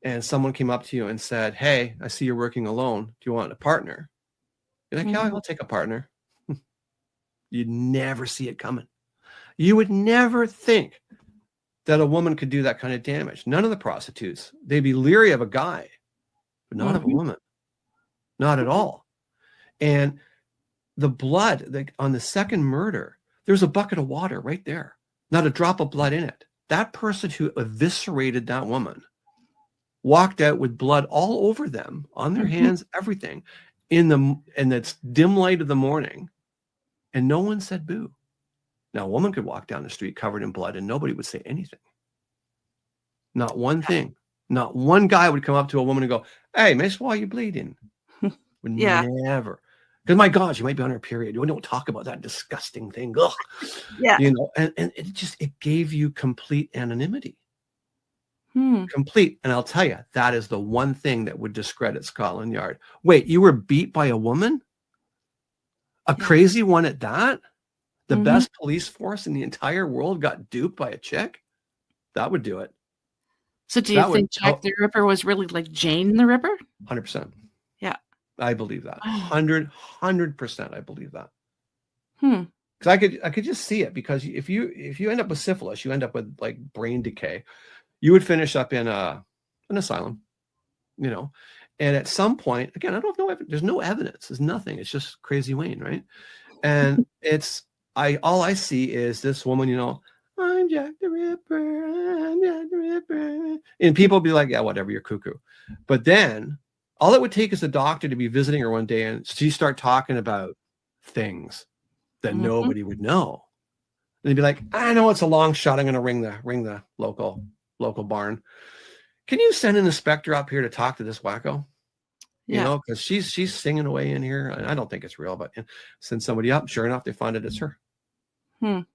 and someone came up to you and said, hey, I see you're working alone. Do you want a partner? You're like, yeah, I'll take a partner. You'd never see it coming. You would never think that a woman could do that kind of damage. None of the prostitutes, they'd be leery of a guy, but not of a woman. Not at all. And the blood on the second murder, there's a bucket of water right there. Not a drop of blood in it. That person who eviscerated that woman walked out with blood all over them, on their hands, everything, in the dim light of the morning. And no one said boo. Now, a woman could walk down the street covered in blood and nobody would say anything. Not one thing. Not one guy would come up to a woman and go, hey, miss, why are you bleeding? Would never. Because, my God, she might be on her period. We don't talk about that disgusting thing. Ugh. Yeah. And it gave you complete anonymity. Complete. And I'll tell you, that is the one thing that would discredit Scotland Yard. Wait, you were beat by a woman? A crazy one at that? The best police force in the entire world got duped by a chick? That would do it. So do you think Jack the Ripper was really like Jane the Ripper? 100%. Yeah. I believe that. 100% I believe that. Because I could just see it, because if you end up with syphilis, you end up with like brain decay. You would finish up in an asylum, And at some point, again, I don't know. There's no evidence. There's nothing. It's just Crazy Wayne, right? And all I see is this woman, I'm Jack the Ripper. I'm Jack the Ripper. And people be like, yeah, whatever, you're cuckoo. But then all it would take is a doctor to be visiting her one day and she start talking about things that nobody would know. And they'd be like, I know it's a long shot. I'm going to ring the local barn. Can you send an inspector up here to talk to this wacko? Because she's singing away in here. I don't think it's real, but send somebody up. Sure enough, they find it. It's her. And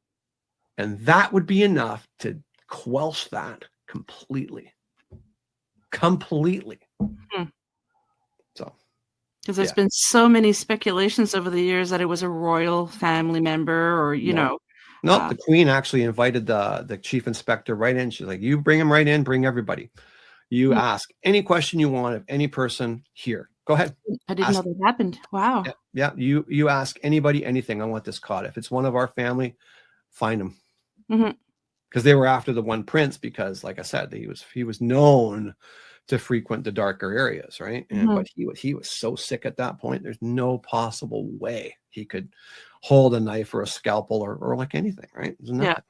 that would be enough to quelch that completely. So. Because there's Yeah. been so many speculations over the years that it was a royal family member or, No. Nope. uh, The queen actually invited the chief inspector right in. She's like, you bring him right in, bring everybody. You hmm, ask any question you want of any person here. Go ahead. I didn't know Ask. that happened. Wow. Yeah. Yeah. You ask anybody anything. I want this caught. If it's one of our family, find them. Hmm. Because they were after the one prince, because like I said, he was known to frequent the darker areas, right? And Hmm. but he was so sick at that point, there's no possible way he could hold a knife or a scalpel or like anything, right? There's Yeah. nothing.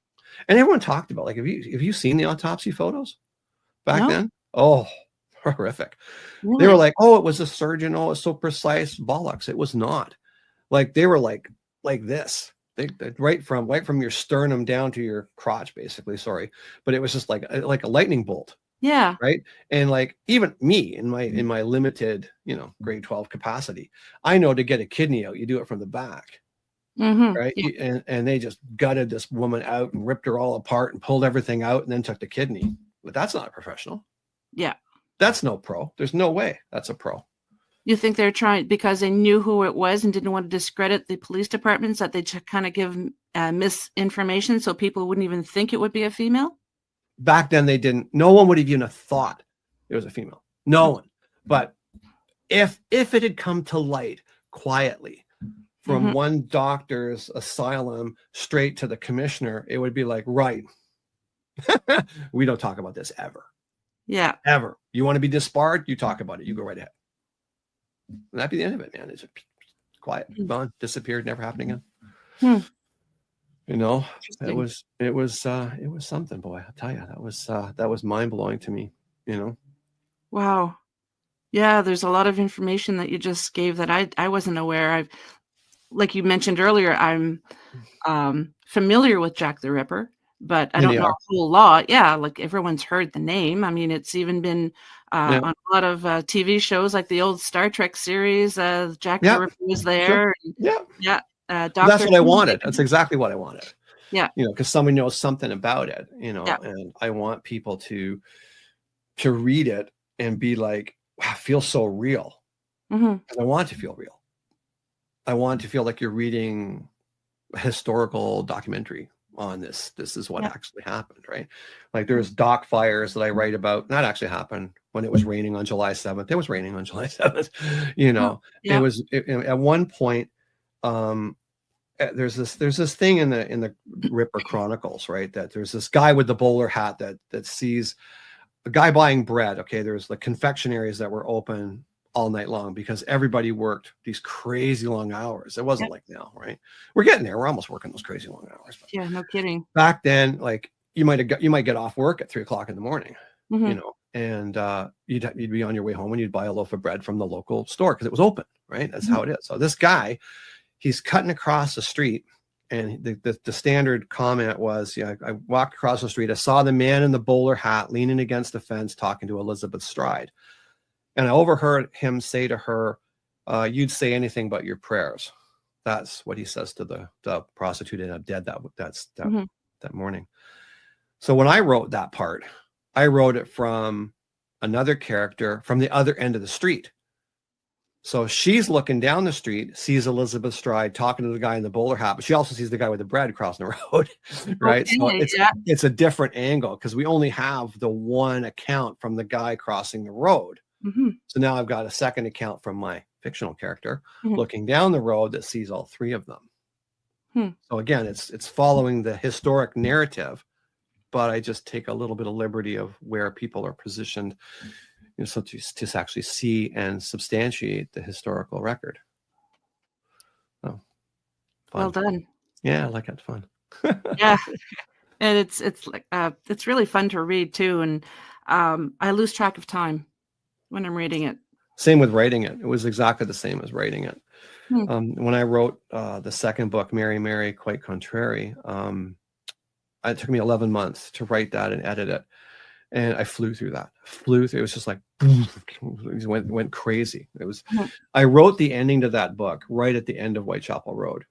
And everyone talked about, like, have you seen the autopsy photos back No, then? Oh, horrific. They were really. like, oh, it was a surgeon, oh, it's so precise. Bollocks. It was not. Like, they were like this. They right from your sternum down to your crotch, basically. Sorry, but it was just like a lightning bolt, Yeah. right? And like, even me in my limited, grade 12 capacity, I know to get a kidney out, you do it from the back, Hmm. right? Yeah. And they just gutted this woman out and ripped her all apart and pulled everything out and then took the kidney. But that's not professional. Yeah. That's no pro. There's no way that's a pro. You think they're trying because they knew who it was and didn't want to discredit the police departments that they kind of give misinformation so people wouldn't even think it would be a female? Back then they didn't. No one would have even thought it was a female. No one. But if it had come to light quietly from Hmm. one doctor's asylum straight to the commissioner, it would be like, right, we don't talk about this ever. Yeah. Ever. You want to be disbarred? You talk about it. You go right ahead. And that'd be the end of it, man. It's just quiet, gone, disappeared, never happened again. Hmm. You know, Interesting. it was something, boy. I'll tell you, that was mind blowing to me. You know. Wow. Yeah, there's a lot of information that you just gave that I wasn't aware. Like you mentioned earlier, I'm familiar with Jack the Ripper, but I And don't they know are. a whole lot. Yeah, like everyone's heard the name. I mean, it's even been Yeah. on a lot of TV shows, like the old Star Trek series. Jack the Yeah. Ripper was Sure. there. And, Yeah. yeah, That's Doctor what I Who. wanted. That's exactly what I wanted. Yeah, Because someone knows something about it. yeah. And I want people to read it and be like, wow, it feels so real. Hmm. I want it to feel real. I want to feel like you're reading a historical documentary on this. This is what Yeah. actually happened, right? Like, there's dock fires that I write about. That actually happened when it was raining on July 7th. It was raining on July 7th. Oh, It yeah. was at one point. There's this thing in the Ripper Chronicles, right? That there's this guy with the bowler hat that sees a guy buying bread. Okay, there's the confectionaries that were open all night long because everybody worked these crazy long hours. It wasn't Yeah. like now, right? We're getting there. We're almost working those crazy long hours. But Yeah. No kidding. back then, like, you might get off work at 3 o'clock in the morning, Hmm. and you'd be on your way home and you'd buy a loaf of bread from the local store because it was open, right? That's Hmm. how it is. So this guy, he's cutting across the street, and the standard comment was, I walked across the street, I saw the man in the bowler hat leaning against the fence talking to Elizabeth Stride, and I overheard him say to her, you'd say anything but your prayers. That's what he says to the prostitute in dead Hmm. that morning. So when I wrote that part, I wrote it from another character from the other end of the street. So she's looking down the street, sees Elizabeth Stride talking to the guy in the bowler hat, but she also sees the guy with the bread crossing the road, right? So Okay. Yeah. it's a different angle because we only have the one account from the guy crossing the road. Hmm. So now I've got a second account from my fictional character Hmm. looking down the road that sees all three of them. Hmm. So again, it's following the historic narrative, but I just take a little bit of liberty of where people are positioned, so to actually see and substantiate the historical record. Oh, fun. Well done. Yeah, I like it. Fun. Yeah. And it's like it's really fun to read too, and I lose track of time when I'm reading it. Same with writing it. It was exactly the same as writing it. Hmm. When I wrote the second book, Mary, Mary, Quite Contrary, it took me 11 months to write that and edit it. And I flew through that. It was just like, it went crazy. It was, Mhm. I wrote the ending to that book right at the end of Whitechapel Road.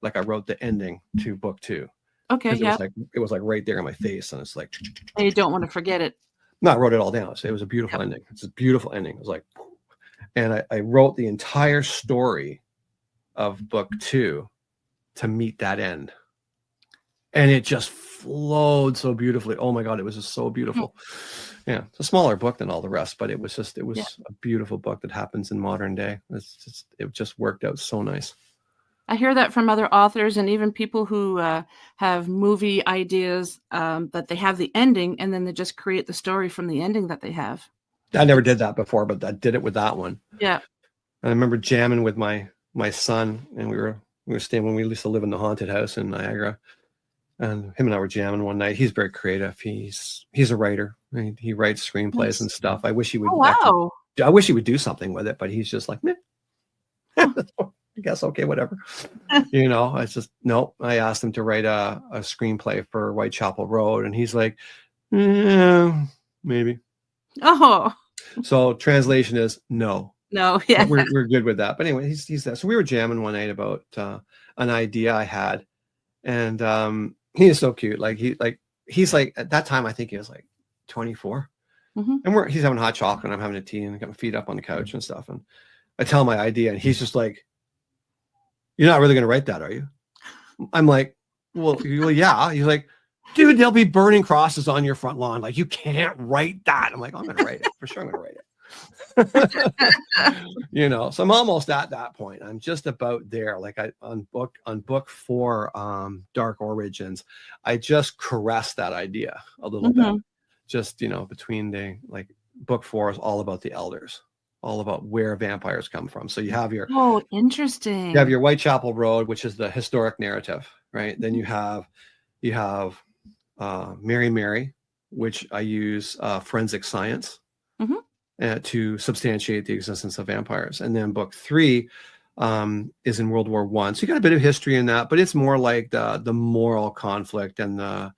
Like, I wrote the ending to book 2. Okay, Because yeah. it was like right there in my face. And it's like, And you don't want to forget it. no, I wrote it all down. So it was a beautiful Yep. ending. It's a beautiful ending. It was like, And I wrote the entire story of book 2 to meet that end. And it just flowed so beautifully. Oh my God, it was just so beautiful. Yeah, it's a smaller book than all the rest, but it was a beautiful book that happens in modern day. It just worked out so nice. I hear that from other authors and even people who have movie ideas, that they have the ending and then they just create the story from the ending that they have. I never did that before, but I did it with that one. Yeah. And I remember jamming with my son, and we were staying when we used to live in the haunted house in Niagara. And him and I were jamming one night. He's very creative. He's a writer. He writes screenplays and stuff. I wish he would. Oh, wow. I wish he would do something with it, but he's just like, meh. I guess okay, whatever. It's just no. I asked him to write a screenplay for Whitechapel Road, and he's like, yeah, maybe. Oh. So translation is no. No, yeah. We're good with that. But anyway, he's that. So we were jamming one night about an idea I had, and he is so cute. He's like at that time I think he was like 24, and he's having hot chocolate, and I'm having a tea, and got my feet up on the couch and stuff, and I tell him my idea, and he's just like, "You're not really going to write that, are you?" I'm like, well, yeah. He's like, dude, there'll be burning crosses on your front lawn. Like, you can't write that. I'm like, I'm going to write it. For sure I'm going to write it. So I'm almost at that point. I'm just about there. Like on book 4, Dark Origins, I just caressed that idea a little bit. Just, between book 4 is all about the elders, all about where vampires come from. So you have your interesting. You have your Whitechapel Road, which is the historic narrative, right? Then you have Mary, which I use forensic science to substantiate the existence of vampires. And then book 3 is in World War I. So you got a bit of history in that, but it's more like the moral conflict and the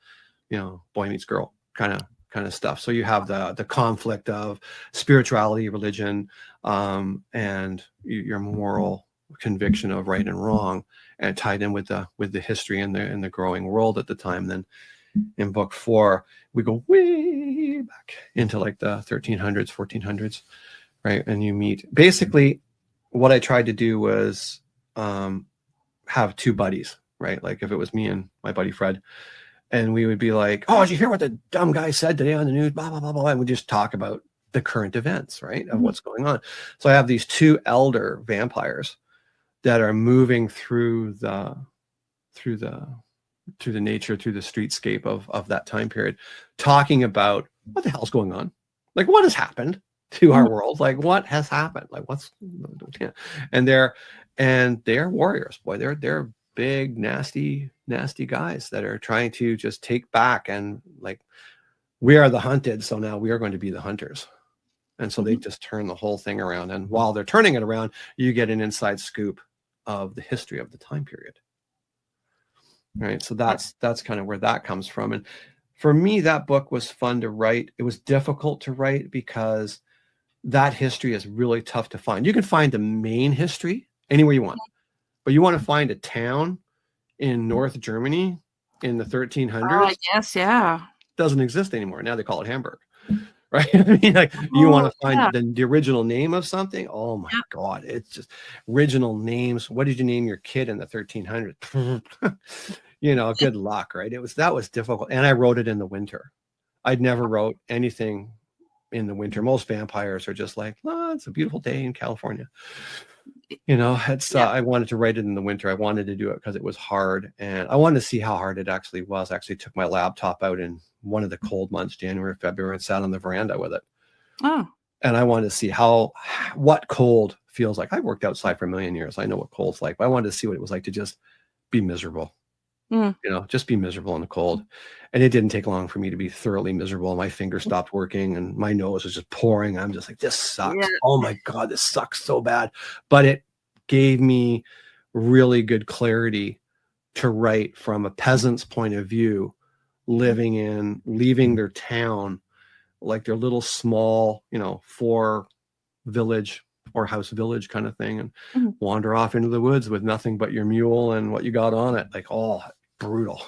boy meets girl kind of stuff. So you have the conflict of spirituality, religion, and your moral conviction of right and wrong, and tied in with the history and the growing world at the time. Then in book 4 we go way back into like the 1300s, 1400s, right? And you meet, basically what I tried to do was have 2 buddies, right? Like if it was me and my buddy Fred, and we would be like, oh, did you hear what the dumb guy said today on the news, blah blah blah blah, and we just talk about the current events, right, of what's going on. So I have these 2 elder vampires that are moving through the nature, through the streetscape of that time period, talking about what the hell's going on, like what has happened to our world, like what has happened, like and they're warriors, boy. They're big, nasty guys that are trying to just take back, and like, we are the hunted, so now we are going to be the hunters. And so they just turn the whole thing around, and while they're turning it around, you get an inside scoop of the history of the time period. Right. So that's kind of where that comes from. And for me, that book was fun to write. It was difficult to write because that history is really tough to find. You can find the main history anywhere you want, but you want to find a town in North Germany in the 1300s. Yes, yeah. Doesn't exist anymore. Now they call it Hamburg. Right? I mean, like, you want to find the original name of something. Oh my God. It's just original names. What did you name your kid in the 1300s? Good luck, right? That was difficult. And I wrote it in the winter. I'd never wrote anything in the winter. Most vampires are just like, oh, it's a beautiful day in California. I wanted to write it in the winter. I wanted to do it because it was hard, and I wanted to see how hard it actually was. I actually took my laptop out in one of the cold months, January, February, and sat on the veranda with it. Oh. And I wanted to see what cold feels like. I worked outside for a million years. I know what cold's like, but I wanted to see what it was like to just be miserable. Just be miserable in the cold. And it didn't take long for me to be thoroughly miserable. My fingers stopped working and my nose was just pouring. I'm just like, this sucks. Yeah. Oh my God, this sucks so bad. But it gave me really good clarity to write from a peasant's point of view, leaving their town, like their little small, 4 village or house village kind of thing, and wander off into the woods with nothing but your mule and what you got on it. Like, brutal.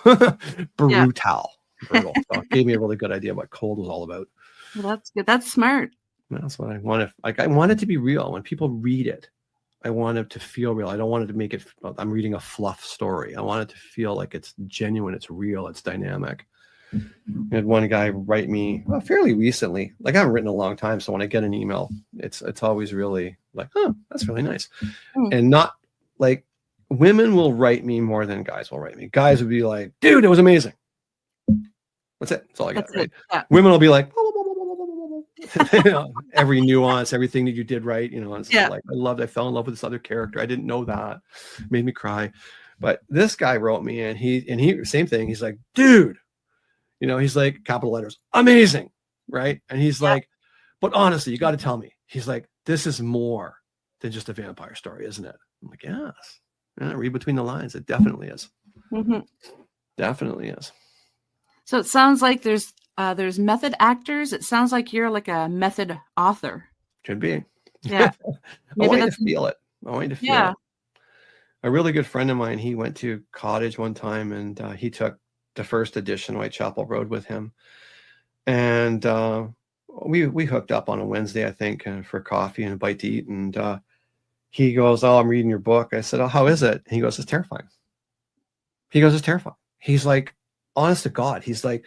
Brutal. So it gave me a really good idea what cold was all about. Well, that's good. That's smart. That's what I want. Like, I want it to be real. When people read it, I want it to feel real. I don't want it to make it, I'm reading a fluff story. I want it to feel like it's genuine, it's real, it's dynamic. I had one guy write me fairly recently. Like, I haven't written in a long time, so when I get an email, it's always really like, oh, that's really nice. And not like, women will write me more than guys will write me. Guys would be like, dude, it was amazing. That's it. That's all I got. Right? Yeah. Women will be like, you know, every nuance, everything that you did right. You know, it's like, I fell in love with this other character. I didn't know that. It made me cry. But this guy wrote me, and he same thing. He's like, dude, you know, he's like, capital letters, amazing, right? And he's like, but honestly, you got to tell me. He's like, this is more than just a vampire story, isn't it? I'm like, yes. Yeah, read between the lines. It definitely is. Definitely is. So it sounds like there's method actors. It sounds like you're like a method author. Could be. Yeah. I want you to feel it. I want you to feel it. A really good friend of mine, he went to cottage one time, and he took the first edition Whitechapel Road with him. And we hooked up on a Wednesday, I think, for coffee and a bite to eat. And he goes, oh, I'm reading your book. I said, oh, how is it? And he goes, it's terrifying. He goes, it's terrifying. He's like, honest to God, he's like,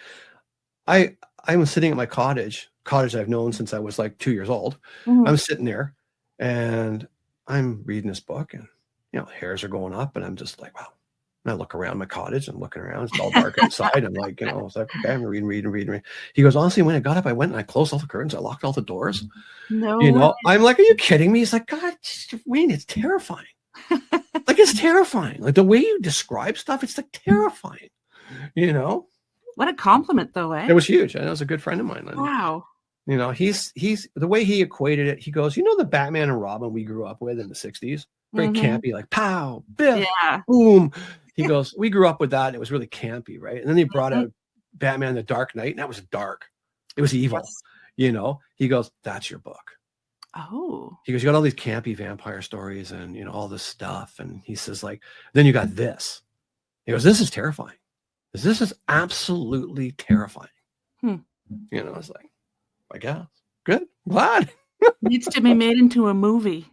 I'm sitting at my cottage I've known since I was like 2 years old. I'm sitting there and I'm reading this book, and, you know, hairs are going up, and I'm just like, wow. And I look around my cottage, and looking around, it's all dark outside. I'm like, you know, I was like, okay, I'm reading. He goes, honestly, when I got up, I went and I closed all the curtains. I locked all the doors. No, you know, I'm like, are you kidding me? He's like, God, Wayne, it's terrifying. Like, it's terrifying. Like, the way you describe stuff, it's like terrifying, you know? What a compliment, though, eh? It was huge. And it was a good friend of mine. Wow. You know, he's the way he equated it. He goes, you know, the Batman and Robin we grew up with in the 60s, very campy, like pow, biff, boom. He goes, we grew up with that. And it was really campy, right? And then they brought out Batman: The Dark Knight, and that was dark. It was evil. Yes. You know, he goes, that's your book. Oh. He goes, you got all these campy vampire stories and, you know, all this stuff. And he says, like, then you got this. He goes, this is terrifying. This is absolutely terrifying. You know, it's like, I guess. Good. Glad. Needs to be made into a movie.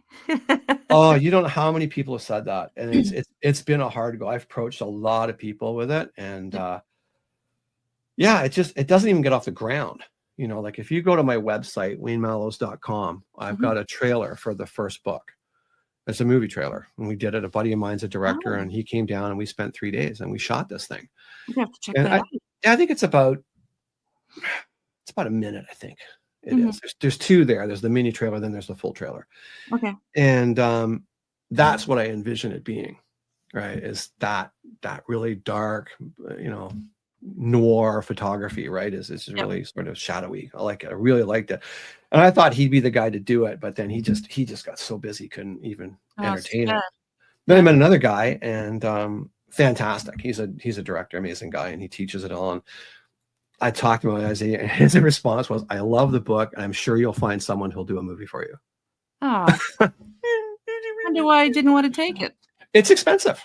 Oh, you don't know how many people have said that. And it's been a hard go. I've approached a lot of people with it. And it doesn't even get off the ground. You know, like, if you go to my website, waynemallows.com, I've got a trailer for the first book. It's a movie trailer. And we did it. A buddy of mine's a director, and he came down, and we spent 3 days and we shot this thing. You have to check that out. I think it's about a minute, I think. It is. There's two there. There's the mini trailer, then there's the full trailer. Okay. And that's what I envision it being, right? Is that really dark, you know, noir photography, right? It's really sort of shadowy. I like it. I really liked it. And I thought he'd be the guy to do it, but then he just got so busy, couldn't even entertain it. Then I met another guy, and fantastic. He's a director, amazing guy, and he teaches it all. And I talked to him, and his response was, I love the book, and I'm sure you'll find someone who'll do a movie for you. Oh. I wonder why I didn't want to take it. It's expensive.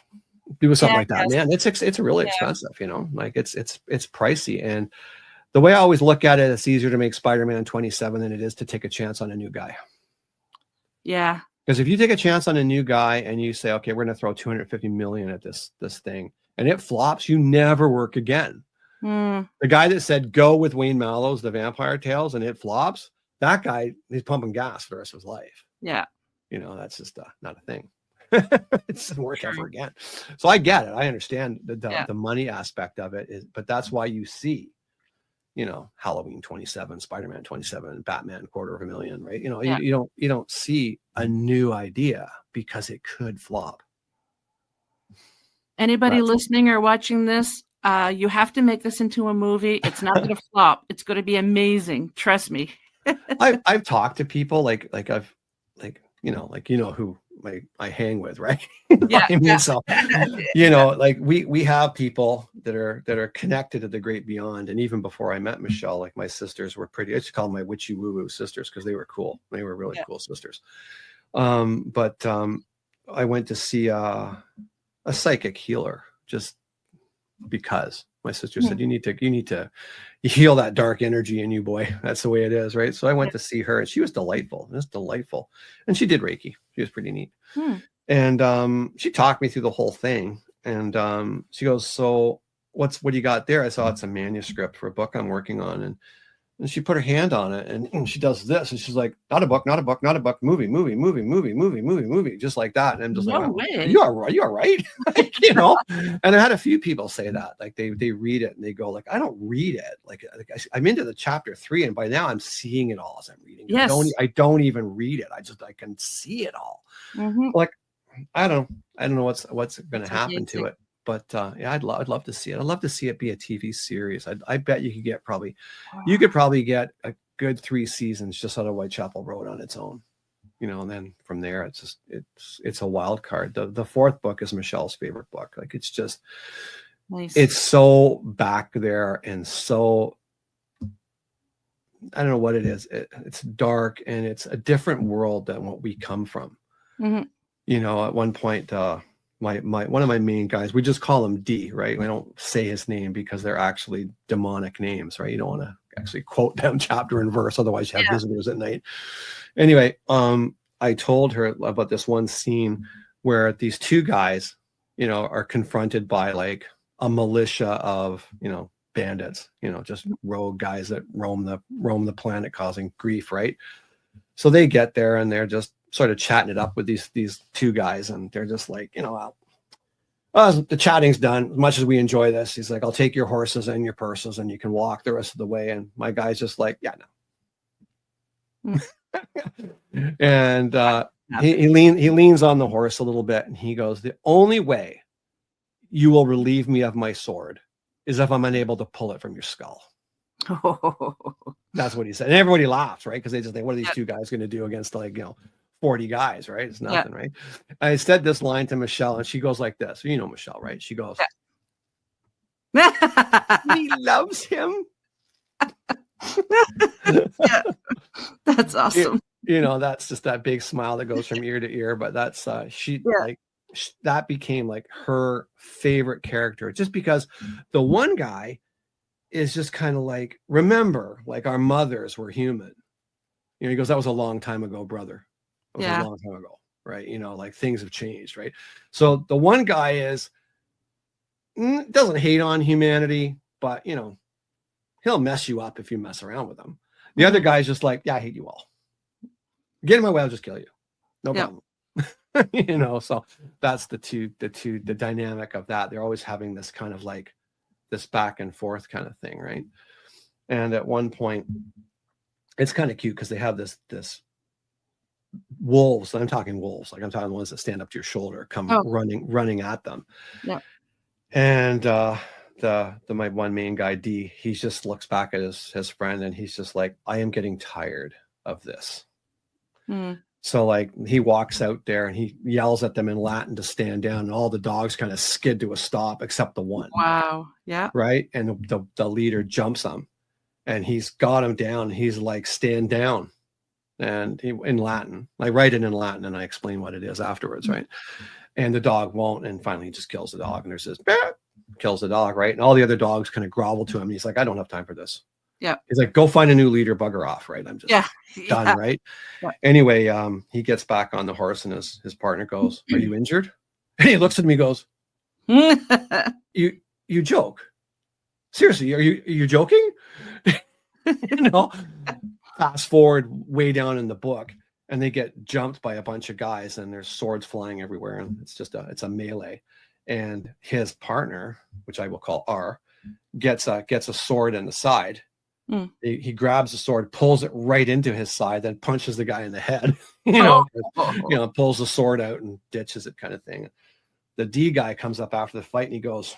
Do something like that, man. It's really expensive, you know, like it's pricey. And the way I always look at it, it's easier to make Spider-Man 27 than it is to take a chance on a new guy. Yeah. Because if you take a chance on a new guy and you say, okay, we're going to throw 250 million at this thing, and it flops, you never work again. The guy that said, go with Wayne Mallows, the Vampyre Tales, and it flops, that guy, he's pumping gas for the rest of his life. Yeah. You know, that's just not a thing. It doesn't work ever again. So I get it. I understand the money aspect of it, but that's why you see, you know, Halloween 27, Spider-Man 27, Batman $250,000, right? You know, you don't see a new idea because it could flop. Anybody listening or watching this, you have to make this into a movie. It's not going to flop. It's going to be amazing. Trust me. I've talked to people like who I hang with, right? So, you know, like we have people that are connected to the great beyond. And even before I met Michelle, like, my sisters were pretty, I used to call them my witchy woo woo sisters, because they were cool. They were really cool sisters. But I went to see a psychic healer just because My sister said, you need to heal that dark energy in you, boy. That's the way it is, right? So I went to see her, and she was delightful. It was delightful. And she did Reiki. She was pretty neat. And she talked me through the whole thing. And she goes, so what do you got there? I saw it's a manuscript for a book I'm working on. And she put her hand on it, and she does this, and she's like, not a book, not a book, not a book, movie, just like that. And I'm just No like, way. you are right. Like, you know. And I had a few people say that, like they read it and they go like, I don't read it. Like I'm into the chapter 3, and by now I'm seeing it all as I'm reading it. Yes. I don't even read it. I can see it all. Like, I don't know what's going to happen to it. But yeah, I'd love to see it. I'd love to see it be a TV series. I bet you could probably get a good 3 seasons just out of Whitechapel Road on its own, you know. And then from there, it's a wild card. The 4th book is Michelle's favorite book. Like, it's just nice. It's so back there, and so I don't know what it is. It's dark, and it's a different world than what we come from. You know, at one point, one of my main guys, we just call him D, right? We don't say his name because they're actually demonic names, right? You don't want to actually quote them chapter and verse, otherwise you have visitors at night. Anyway, I told her about this one scene where these 2 guys, you know, are confronted by like a militia of, you know, bandits, you know, just rogue guys that roam the planet causing grief, right? So they get there, and they're just sort of chatting it up with these 2 guys, and they're just like, you know, the chatting's done. As much as we enjoy this, he's like, I'll take your horses and your purses, and you can walk the rest of the way. And my guy's just like, yeah, no. And he leans on the horse a little bit, and he goes, the only way you will relieve me of my sword is if I'm unable to pull it from your skull. That's what he said. And everybody laughs, right? Because they just think, what are these 2 guys going to do against, like, you know, 40 guys, right? It's nothing, right? I said this line to Michelle, and she goes like this. You know Michelle, right? She goes, he loves him. Yeah. That's awesome. You know, that's just that big smile that goes from ear to ear. But that's that became like her favorite character, just because the one guy is just kind of like, remember, like, our mothers were human. You know, he goes, that was a long time ago, brother. It was a long time ago, right? You know, like, things have changed, right? So the one guy doesn't hate on humanity, but, you know, he'll mess you up if you mess around with him. The other guy's just like, yeah, I hate you all. Get in my way, I'll just kill you. No problem. You know, so that's the dynamic of that. They're always having this kind of like this back and forth kind of thing, right? And at one point, it's kind of cute because they have this wolves. I'm talking wolves, like I'm talking the ones that stand up to your shoulder, come running at them. Yeah. And my one main guy, D, he just looks back at his friend, and he's just like, I am getting tired of this. So like he walks out there and he yells at them in Latin to stand down, and all the dogs kind of skid to a stop except the one. Wow. Yeah. Right. And the leader jumps him, and he's got him down. He's like, stand down. And in Latin, I write it in Latin, and I explain what it is afterwards. Right. And the dog won't. And finally he just kills the dog, and there's this kills the dog. Right. And all the other dogs kind of grovel to him. And he's like, I don't have time for this. Yeah. He's like, go find a new leader, bugger off. Right. I'm just done. Right. Yeah. Anyway, he gets back on the horse, and his partner goes, are you injured? And he looks at me, goes, you joke. Seriously, are you joking? You know, fast forward way down in the book, and they get jumped by a bunch of guys, and there's swords flying everywhere. And it's a melee. And his partner, which I will call R, gets a sword in the side. He grabs the sword, pulls it right into his side, then punches the guy in the head. You know, pulls the sword out and ditches it, kind of thing. The D guy comes up after the fight, and he goes,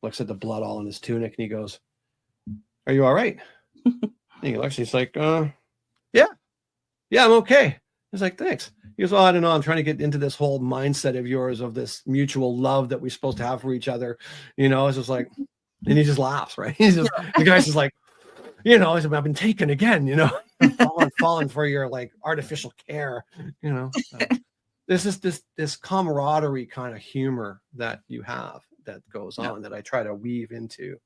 looks at the blood all in his tunic, and he goes, are you all right? And he looks, he's like, yeah, I'm okay. He's like, thanks. He goes, I don't know, I'm trying to get into this whole mindset of yours of this mutual love that we're supposed to have for each other. You know, it's just like, and he just laughs, right? He's just, the guy's just like, you know, I've been taken again, you know, fallen for your like artificial care, you know. This is this camaraderie kind of humor that you have that goes on that I try to weave into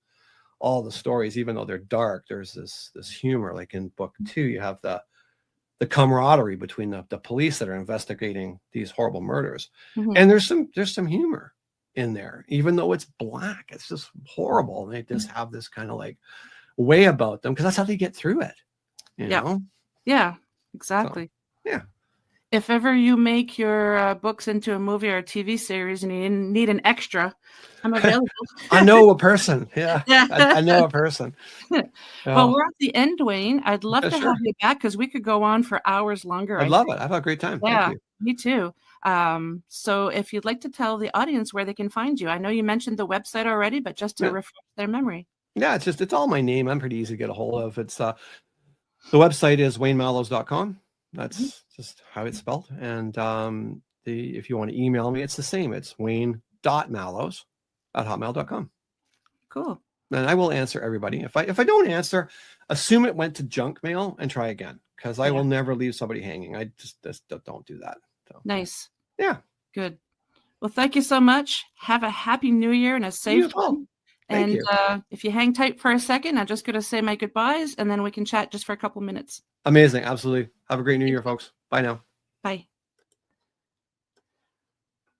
all the stories, even though they're dark. There's this humor. Like in book 2, you have the camaraderie between the police that are investigating these horrible murders, and there's some humor in there, even though it's black. It's just horrible. And they just have this kind of like way about them because that's how they get through it. You know? Yeah, exactly. So, yeah. If ever you make your books into a movie or a TV series and you need an extra, I'm available. I know a person. Yeah. I know a person. Well, we're at the end, Wayne. I'd love to have you back because we could go on for hours longer. I'd love it. I've had a great time. Yeah, Thank you. Me too. So if you'd like to tell the audience where they can find you, I know you mentioned the website already, but just to refresh their memory. Yeah, it's all my name. I'm pretty easy to get a hold of. It's the website is waynemallows.com. That's just how it's spelled. And if you want to email me, it's the same. It's wayne.mallows@hotmail.com. Cool. And I will answer everybody. If I don't answer, assume it went to junk mail and try again, because I will never leave somebody hanging. I just don't do that. So. Nice. Yeah. Good. Well, thank you so much. Have a happy new year and a safe one. Thank you. If you hang tight for a second, I'm just going to say my goodbyes, and then we can chat just for a couple minutes. Amazing. Absolutely. Have a great new year, folks. Bye now. Bye.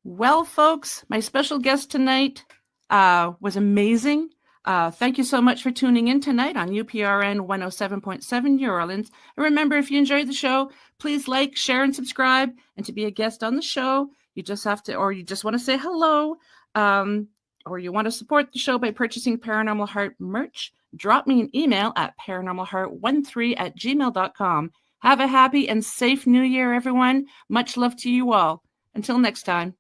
Well, folks, my special guest tonight was amazing. Thank you so much for tuning in tonight on UPRN 107.7 New Orleans. And remember, if you enjoyed the show, please like, share, and subscribe. And to be a guest on the show, you just have to, or you just want to say hello, or you want to support the show by purchasing Paranormal Heart merch, drop me an email at paranormalheart13@gmail.com. Have a happy and safe new year, everyone. Much love to you all. Until next time.